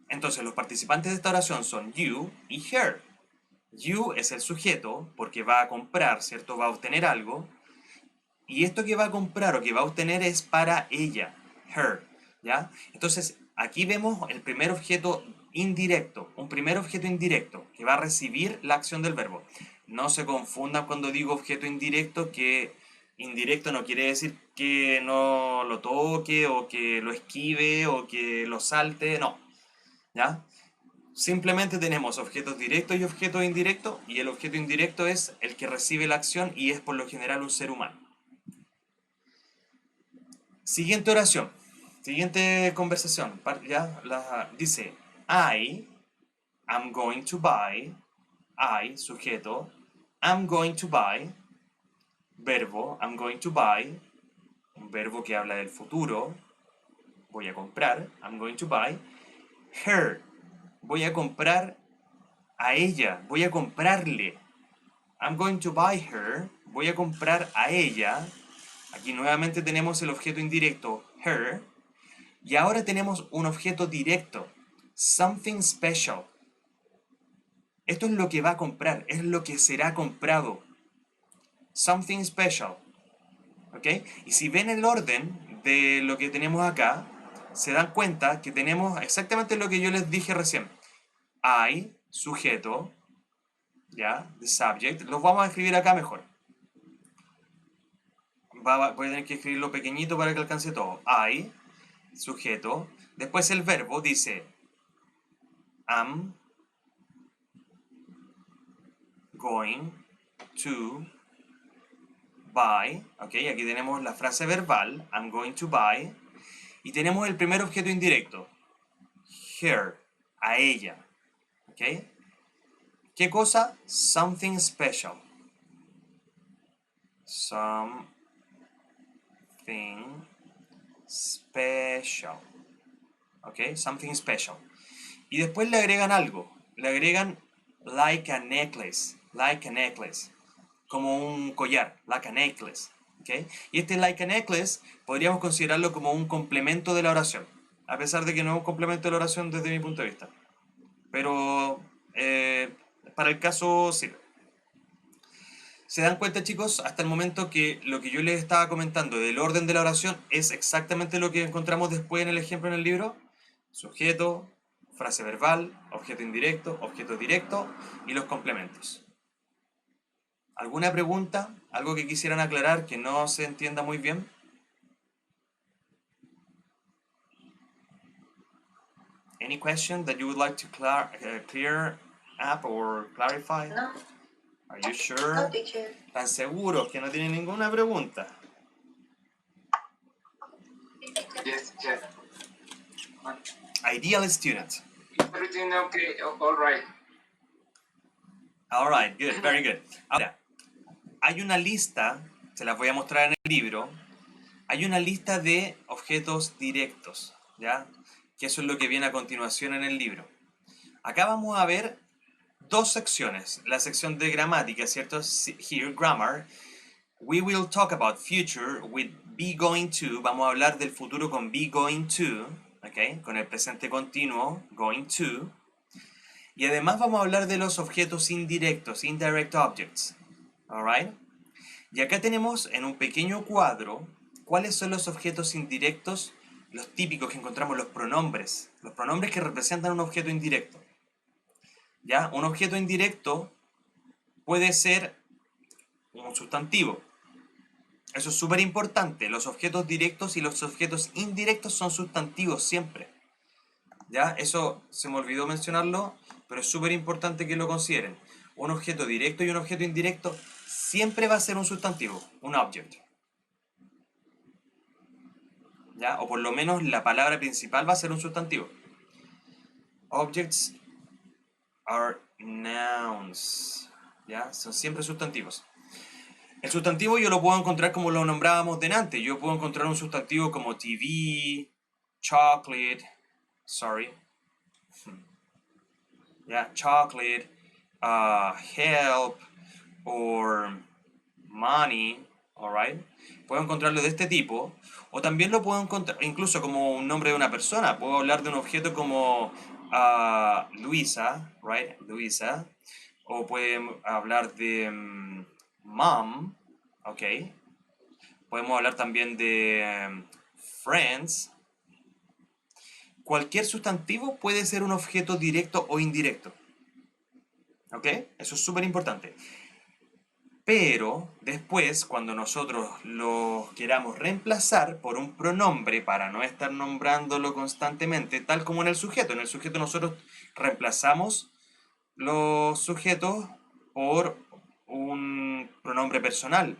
Speaker 1: Entonces los participantes de esta oración son you y her. You es el sujeto porque va a comprar, ¿cierto? Va a obtener algo. Y esto que va a comprar o que va a obtener es para ella, her, ¿ya? Entonces, aquí vemos el primer objeto indirecto, un primer objeto indirecto que va a recibir la acción del verbo. No se confundan cuando digo objeto indirecto, que indirecto no quiere decir que no lo toque o que lo esquive o que lo salte, no, ¿ya? Simplemente tenemos objetos directos y objetos indirectos, y el objeto indirecto es el que recibe la acción y es por lo general un ser humano. Siguiente oración, siguiente conversación, ¿ya? Dice, I am going to buy, I, sujeto, am going to buy, verbo, I'm going to buy, un verbo que habla del futuro, voy a comprar, I'm going to buy, her, voy a comprar a ella, voy a comprarle, I'm going to buy her, voy a comprar a ella. Aquí nuevamente tenemos el objeto indirecto, her. Y ahora tenemos un objeto directo, something special. Esto es lo que va a comprar, es lo que será comprado. Something special. ¿Ok? Y si ven el orden de lo que tenemos acá, se dan cuenta que tenemos exactamente lo que yo les dije recién. I, sujeto, ¿ya? The subject. Los vamos a escribir acá mejor. Voy a tener que escribirlo pequeñito para que alcance todo. I, sujeto. Después el verbo dice am going to buy. Ok, aquí tenemos la frase verbal. I'm going to buy. Y tenemos el primer objeto indirecto. Her. A ella. Ok. ¿Qué cosa? Something special. Something special. ¿Ok? Something special. Y después le agregan algo. Le agregan like a necklace. Like a necklace. Como un collar. Like a necklace. ¿Ok? Y este like a necklace podríamos considerarlo como un complemento de la oración. A pesar de que no es un complemento de la oración desde mi punto de vista. Pero para el caso sirve. ¿Se dan cuenta, chicos, hasta el momento que lo que yo les estaba comentando del orden de la oración es exactamente lo que encontramos después en el ejemplo en el libro? Sujeto, frase verbal, objeto indirecto, objeto directo y los complementos. ¿Alguna pregunta? ¿Algo que quisieran aclarar que no se entienda muy bien? Any question that you would like to clear up or clarify?
Speaker 2: No.
Speaker 1: Are you sure?
Speaker 2: No, teacher.
Speaker 1: ¿Están seguros que no tienen ninguna pregunta?
Speaker 3: Yes, yes.
Speaker 1: Ideal student.
Speaker 3: Everything okay? All right.
Speaker 1: All right, good, very good. Ahora, hay una lista, se las voy a mostrar en el libro, hay una lista de objetos directos, ¿ya? Que eso es lo que viene a continuación en el libro. Acá vamos a ver dos secciones. La sección de gramática, ¿cierto? Here, grammar. We will talk about future with be going to. Vamos a hablar del futuro con be going to, ¿ok? Con el presente continuo, going to. Y además vamos a hablar de los objetos indirectos, indirect objects. Alright. Y acá tenemos en un pequeño cuadro cuáles son los objetos indirectos, los típicos que encontramos, los pronombres que representan un objeto indirecto. ¿Ya? Un objeto indirecto puede ser un sustantivo. Eso es súper importante. Los objetos directos y los objetos indirectos son sustantivos siempre. ¿Ya? Eso se me olvidó mencionarlo, pero es súper importante que lo consideren. Un objeto directo y un objeto indirecto siempre va a ser un sustantivo, un object. ¿Ya? O por lo menos la palabra principal va a ser un sustantivo. Objects are nouns. ¿Ya? Son siempre sustantivos. El sustantivo yo lo puedo encontrar como lo nombrábamos delante. Yo puedo encontrar un sustantivo como TV, chocolate, yeah, chocolate, help, or money, alright. Puedo encontrarlo de este tipo, o también lo puedo encontrar incluso como un nombre de una persona. Puedo hablar de un objeto como Luisa, right, Luisa, o pueden hablar de mom, ok. Podemos hablar también de friends. Cualquier sustantivo puede ser un objeto directo o indirecto. ¿Ok? Eso es súper importante. Pero después, cuando nosotros lo queramos reemplazar por un pronombre para no estar nombrándolo constantemente, tal como en el sujeto nosotros reemplazamos los sujetos por un pronombre personal.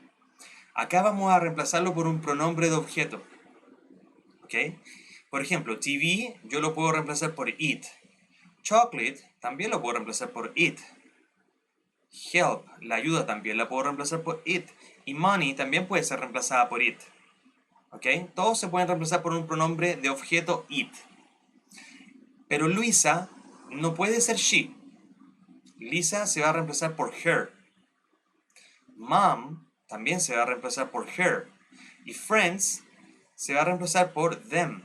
Speaker 1: Acá vamos a reemplazarlo por un pronombre de objeto. ¿Ok? Por ejemplo, TV yo lo puedo reemplazar por it. Chocolate también lo puedo reemplazar por it. Help, la ayuda también la puedo reemplazar por it. Y money también puede ser reemplazada por it. ¿Ok? Todos se pueden reemplazar por un pronombre de objeto it. Pero Luisa no puede ser she. Lisa se va a reemplazar por her. Mom también se va a reemplazar por her. Y friends se va a reemplazar por them.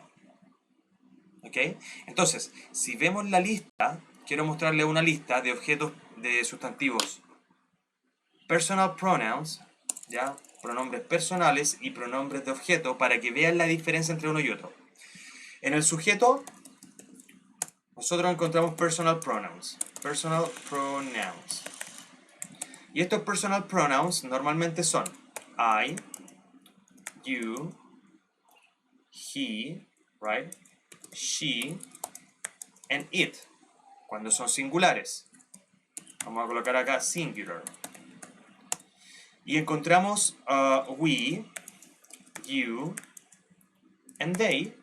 Speaker 1: ¿Ok? Entonces, si vemos la lista, quiero mostrarle una lista de objetos de sustantivos. Personal pronouns, ¿ya? Pronombres personales y pronombres de objeto para que vean la diferencia entre uno y otro. En el sujeto, nosotros encontramos personal pronouns. Personal pronouns. Y estos personal pronouns normalmente son I, you, he, right? She, and it, cuando son singulares. Vamos a colocar acá singular. Y encontramos we, you, and they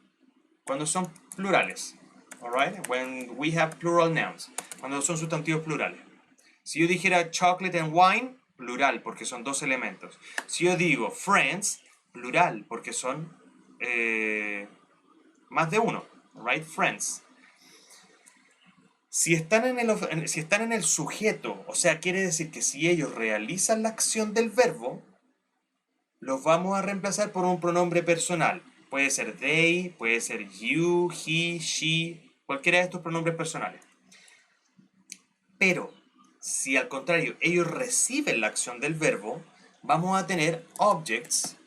Speaker 1: cuando son plurales. Alright? When we have plural nouns. Cuando son sustantivos plurales. Si yo dijera chocolate and wine, plural, porque son dos elementos. Si yo digo friends, plural, porque son más de uno. Right? Friends. Si están en el sujeto, o sea, quiere decir que si ellos realizan la acción del verbo, los vamos a reemplazar por un pronombre personal. Puede ser they, puede ser you, he, she, cualquiera de estos pronombres personales. Pero, si al contrario ellos reciben la acción del verbo, vamos a tener objects,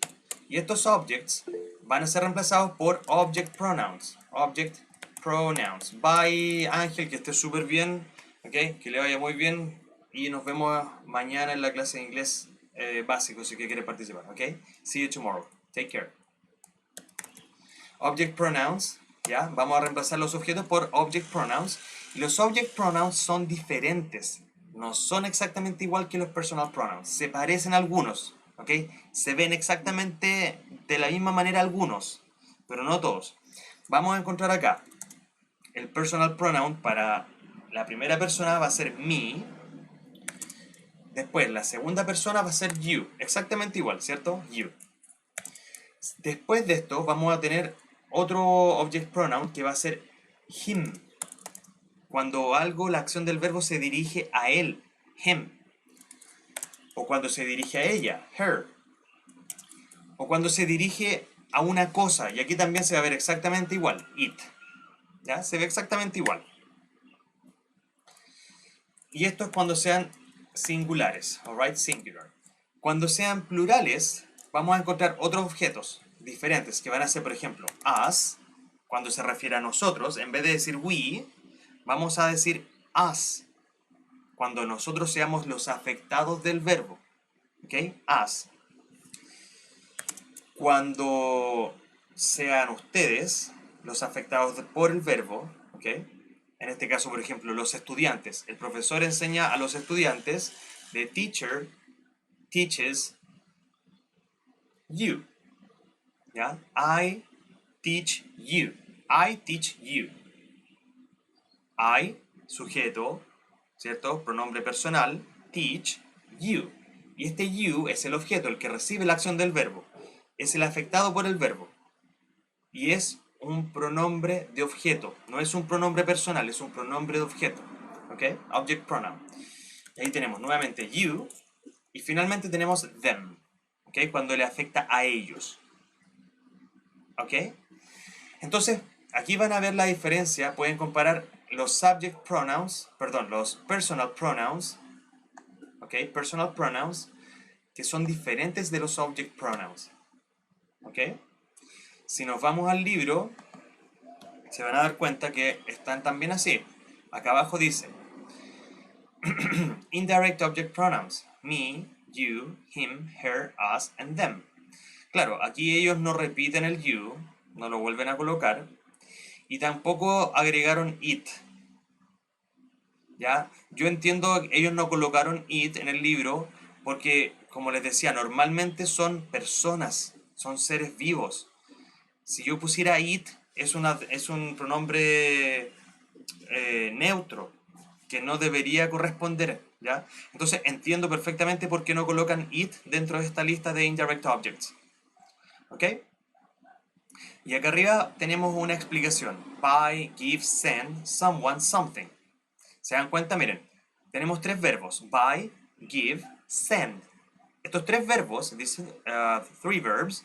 Speaker 1: y estos objects van a ser reemplazados por object pronouns. Object pronouns. Bye, Ángel, que esté súper bien, ¿okay? Que le vaya muy bien y nos vemos mañana en la clase de inglés básico si que quiere participar, ¿ok? See you tomorrow. Take care. Object pronouns, ¿ya? Vamos a reemplazar los objetos por object pronouns. Y los object pronouns son diferentes. No son exactamente igual que los personal pronouns. Se parecen algunos, ¿ok? Se ven exactamente de la misma manera algunos, pero no todos. Vamos a encontrar acá el personal pronoun para la primera persona va a ser me. Después la segunda persona va a ser you. Exactamente igual, ¿cierto? You. Después de esto vamos a tener otro object pronoun que va a ser him. Cuando algo, la acción del verbo se dirige a él, him. O cuando se dirige a ella, her. O cuando se dirige a una cosa, y aquí también se va a ver exactamente igual, it. ¿Ya? Se ve exactamente igual. Y esto es cuando sean singulares, alright, singular. Cuando sean plurales, vamos a encontrar otros objetos diferentes que van a ser, por ejemplo, us, cuando se refiere a nosotros, en vez de decir we, vamos a decir us, cuando nosotros seamos los afectados del verbo, ¿ok? Us. Cuando sean ustedes los afectados por el verbo, ¿ok? En este caso, por ejemplo, los estudiantes. El profesor enseña a los estudiantes. The teacher teaches you. ¿Ya? I teach you. I teach you. I, sujeto, ¿cierto? Pronombre personal. Teach you. Y este you es el objeto, el que recibe la acción del verbo. Es el afectado por el verbo. Y es un pronombre de objeto. No es un pronombre personal, es un pronombre de objeto. ¿Ok? Object pronoun. Y ahí tenemos nuevamente you. Y finalmente tenemos them. ¿Ok? Cuando le afecta a ellos. ¿Ok? Entonces, aquí van a ver la diferencia. Pueden comparar los subject pronouns, perdón, los personal pronouns. ¿Ok? Personal pronouns, que son diferentes de los object pronouns. ¿Ok? Si nos vamos al libro, se van a dar cuenta que están también así. Acá abajo dice indirect object pronouns. Me, you, him, her, us, and them. Claro, aquí ellos no repiten el you, no lo vuelven a colocar, y tampoco agregaron it. ¿Ya? Yo entiendo que ellos no colocaron it en el libro porque, como les decía, normalmente son personas, son seres vivos. Si yo pusiera it, es un pronombre neutro que no debería corresponder, ¿ya? Entonces entiendo perfectamente por qué no colocan it dentro de esta lista de indirect objects. ¿Ok? Y acá arriba tenemos una explicación. Buy, give, send, someone, something. ¿Se dan cuenta? Miren, tenemos tres verbos. Buy, give, send. Estos tres verbos, these three verbs,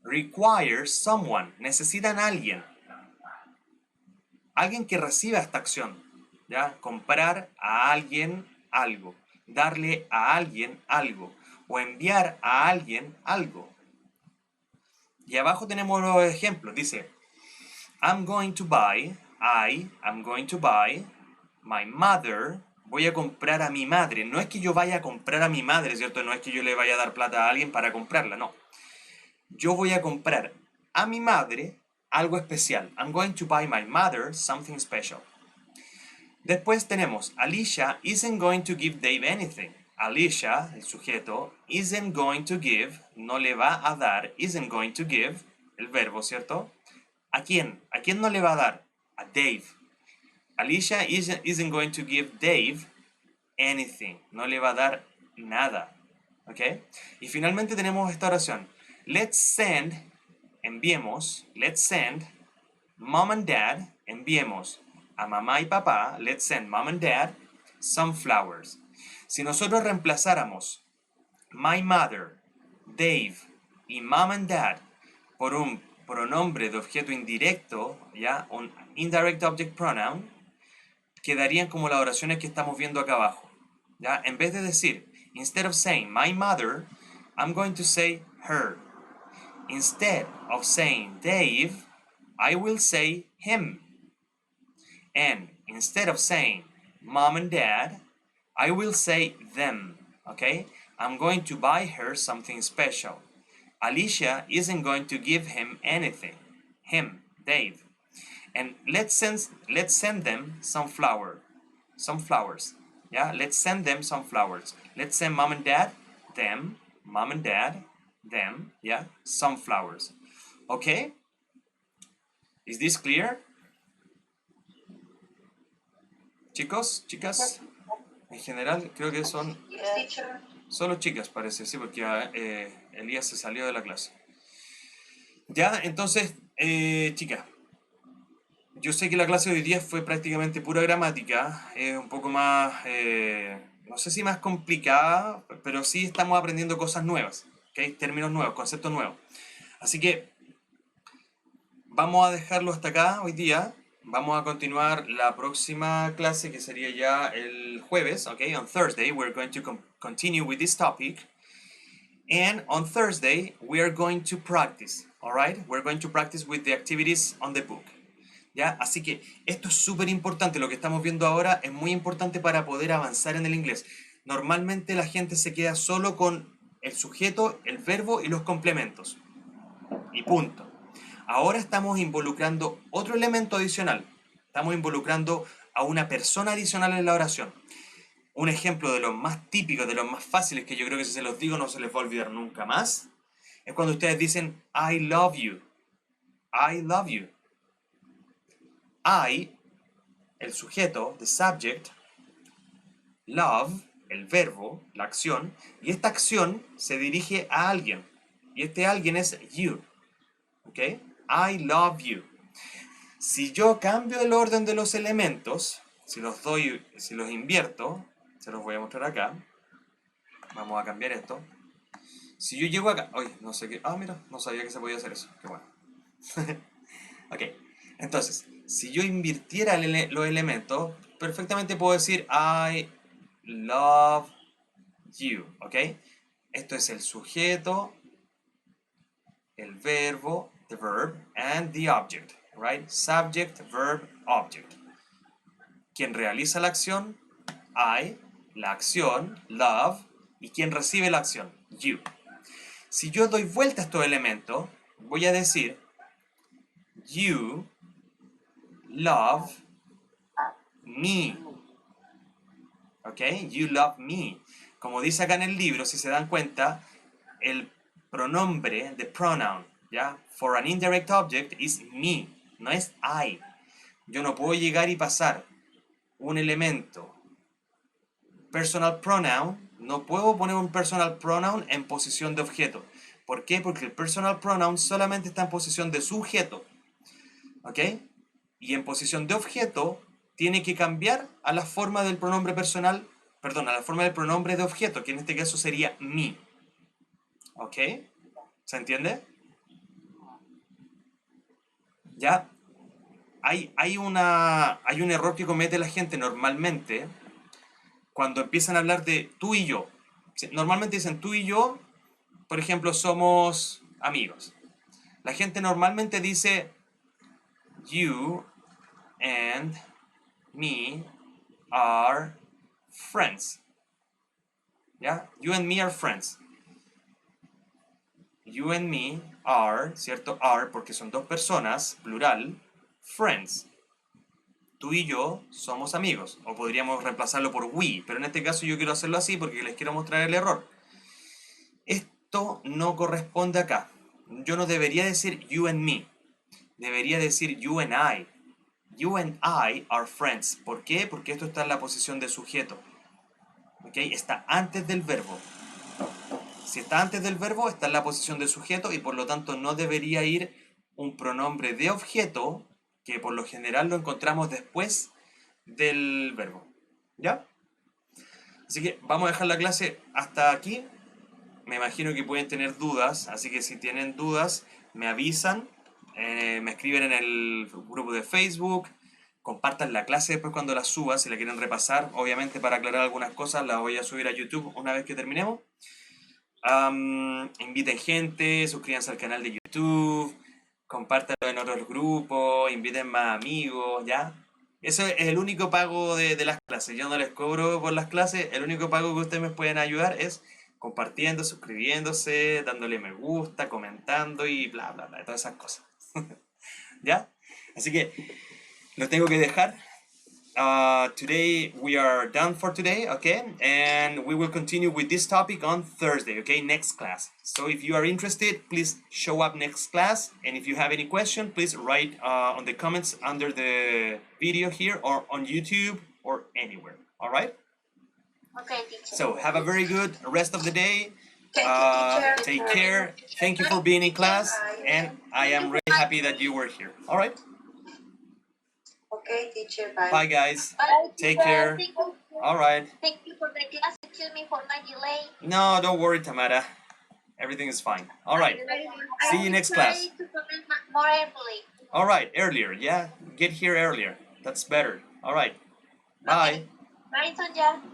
Speaker 1: require someone. Necesitan a alguien. Alguien que reciba esta acción. ¿Ya? Comprar a alguien algo. Darle a alguien algo. O enviar a alguien algo. Y abajo tenemos los ejemplos. Dice, I'm going to buy, I'm going to buy my mother. Voy a comprar a mi madre. No es que yo vaya a comprar a mi madre, ¿cierto? No es que yo le vaya a dar plata a alguien para comprarla, no. Yo voy a comprar a mi madre algo especial. I'm going to buy my mother something special. Después tenemos, Alicia isn't going to give Dave anything. Alicia, el sujeto, isn't going to give, no le va a dar, isn't going to give, el verbo, ¿cierto? ¿A quién? ¿A quién no le va a dar? A Dave. Alicia isn't going to give Dave anything. No le va a dar nada. ¿Ok? Y finalmente tenemos esta oración. Let's send, enviemos, let's send, mom and dad, enviemos a mamá y papá, let's send mom and dad some flowers. Si nosotros reemplazáramos my mother, Dave y mom and dad por un pronombre de objeto indirecto, ¿ya? Un indirect object pronoun, quedarían como las oraciones que estamos viendo acá abajo. ¿Ya? En vez de decir, instead of saying my mother, I'm going to say her. Instead of saying Dave, I will say him. And instead of saying mom and dad, I will say them, okay? I'm going to buy her something special. Alicia isn't going to give him anything. Him, Dave. And let's send them some flowers. Yeah, let's send them some flowers. Let's send mom and dad them, mom and dad them, yeah, some flowers. Okay? Is this clear? Chicos, chicas, en general creo que son solo chicas, parece, sí, porque Elías se salió de la clase. Ya, entonces, chicas, yo sé que la clase de hoy día fue prácticamente pura gramática, un poco más, no sé si más complicada, pero sí estamos aprendiendo cosas nuevas, ¿ok? Términos nuevos, conceptos nuevos. Así que vamos a dejarlo hasta acá hoy día. Vamos a continuar la próxima clase, que sería ya el jueves, okay? On Thursday, we're going to continue with this topic. And on Thursday, we are going to practice, all right? We're going to practice with the activities on the book. ¿Ya? Así que esto es súper importante, lo que estamos viendo ahora es muy importante para poder avanzar en el inglés. Normalmente la gente se queda solo con el sujeto, el verbo y los complementos. Y punto. Ahora estamos involucrando otro elemento adicional. Estamos involucrando a una persona adicional en la oración. Un ejemplo de los más típicos, de los más fáciles, que yo creo que si se los digo no se les va a olvidar nunca más, es cuando ustedes dicen I love you. I love you. I, el sujeto, the subject, love, el verbo, la acción, y esta acción se dirige a alguien. Y este alguien es you. ¿Ok? I love you. Si yo cambio el orden de los elementos, si los invierto, se los voy a mostrar acá. Vamos a cambiar esto. Si yo llego acá, oye, no sé qué, mira, no sabía que se podía hacer eso, qué bueno. Ok, entonces, si yo invirtiera los elementos, perfectamente puedo decir I love you, ¿ok? Esto es el sujeto, el verbo, the verb, and the object, right? Subject, verb, object. Quien realiza la acción, I, la acción, love, y quien recibe la acción, you. Si yo doy vuelta a estos elementos, voy a decir you love me. ¿Ok? You love me. Como dice acá en el libro, si se dan cuenta, el pronombre, the pronoun, ¿ya? For an indirect object is me, no es I. Yo no puedo llegar y pasar un elemento personal pronoun, no puedo poner un personal pronoun en posición de objeto. ¿Por qué? Porque el personal pronoun solamente está en posición de sujeto. ¿Ok? Y en posición de objeto tiene que cambiar a la forma del pronombre personal, perdón, a la forma del pronombre de objeto, que en este caso sería me. ¿Ok? ¿Se entiende? ¿Ya? Hay un error que comete la gente normalmente cuando empiezan a hablar de tú y yo. Normalmente dicen tú y yo, por ejemplo, somos amigos. La gente normalmente dice you and me are friends. ¿Ya? You and me are friends. You and me are, ¿cierto? Are, porque son dos personas, plural, friends. Tú y yo somos amigos. O podríamos reemplazarlo por we, pero en este caso yo quiero hacerlo así porque les quiero mostrar el error. Esto no corresponde acá. Yo no debería decir you and me. Debería decir you and I. You and I are friends. ¿Por qué? Porque esto está en la posición de sujeto. ¿Ok? Está antes del verbo. Si está antes del verbo, está en la posición de sujeto y por lo tanto no debería ir un pronombre de objeto, que por lo general lo encontramos después del verbo. ¿Ya? Así que vamos a dejar la clase hasta aquí. Me imagino que pueden tener dudas, así que si tienen dudas, me avisan, me escriben en el grupo de Facebook, compartan la clase después cuando la suba, si la quieren repasar. Obviamente, para aclarar algunas cosas, la voy a subir a YouTube una vez que terminemos. Inviten gente, suscríbanse al canal de YouTube, compártanlo en otros grupos, inviten más amigos, ¿ya? Eso es el único pago de las clases. Yo no les cobro por las clases. El único pago que ustedes me pueden ayudar es compartiendo, suscribiéndose, dándole me gusta, comentando y bla, bla, bla, todas esas cosas. ¿Ya? Así que lo tengo que dejar. Today we are done for today, okay? And we will continue with this topic on Thursday, okay? Next class. So if you are interested, please show up next class. And if you have any question, please write on the comments under the video here or on YouTube or anywhere, all right?
Speaker 2: Okay, teacher.
Speaker 1: So have a very good rest of the day.
Speaker 2: Thank you, teacher.
Speaker 1: Take care. Thank you for being in class. And I am really happy that you were here, all right?
Speaker 4: Okay, teacher, bye.
Speaker 1: Bye, guys.
Speaker 2: Bye,
Speaker 1: Take
Speaker 2: teacher.
Speaker 1: care.
Speaker 2: Thank you.
Speaker 1: All right.
Speaker 2: Thank you for the class. Excuse me for my delay.
Speaker 1: No, don't worry, Tamara. Everything is fine. All right. See you next class.
Speaker 2: I will try to comment more early.
Speaker 1: All right. Earlier. Yeah. Get here earlier. That's better. All right. Bye.
Speaker 2: Bye, Sonja.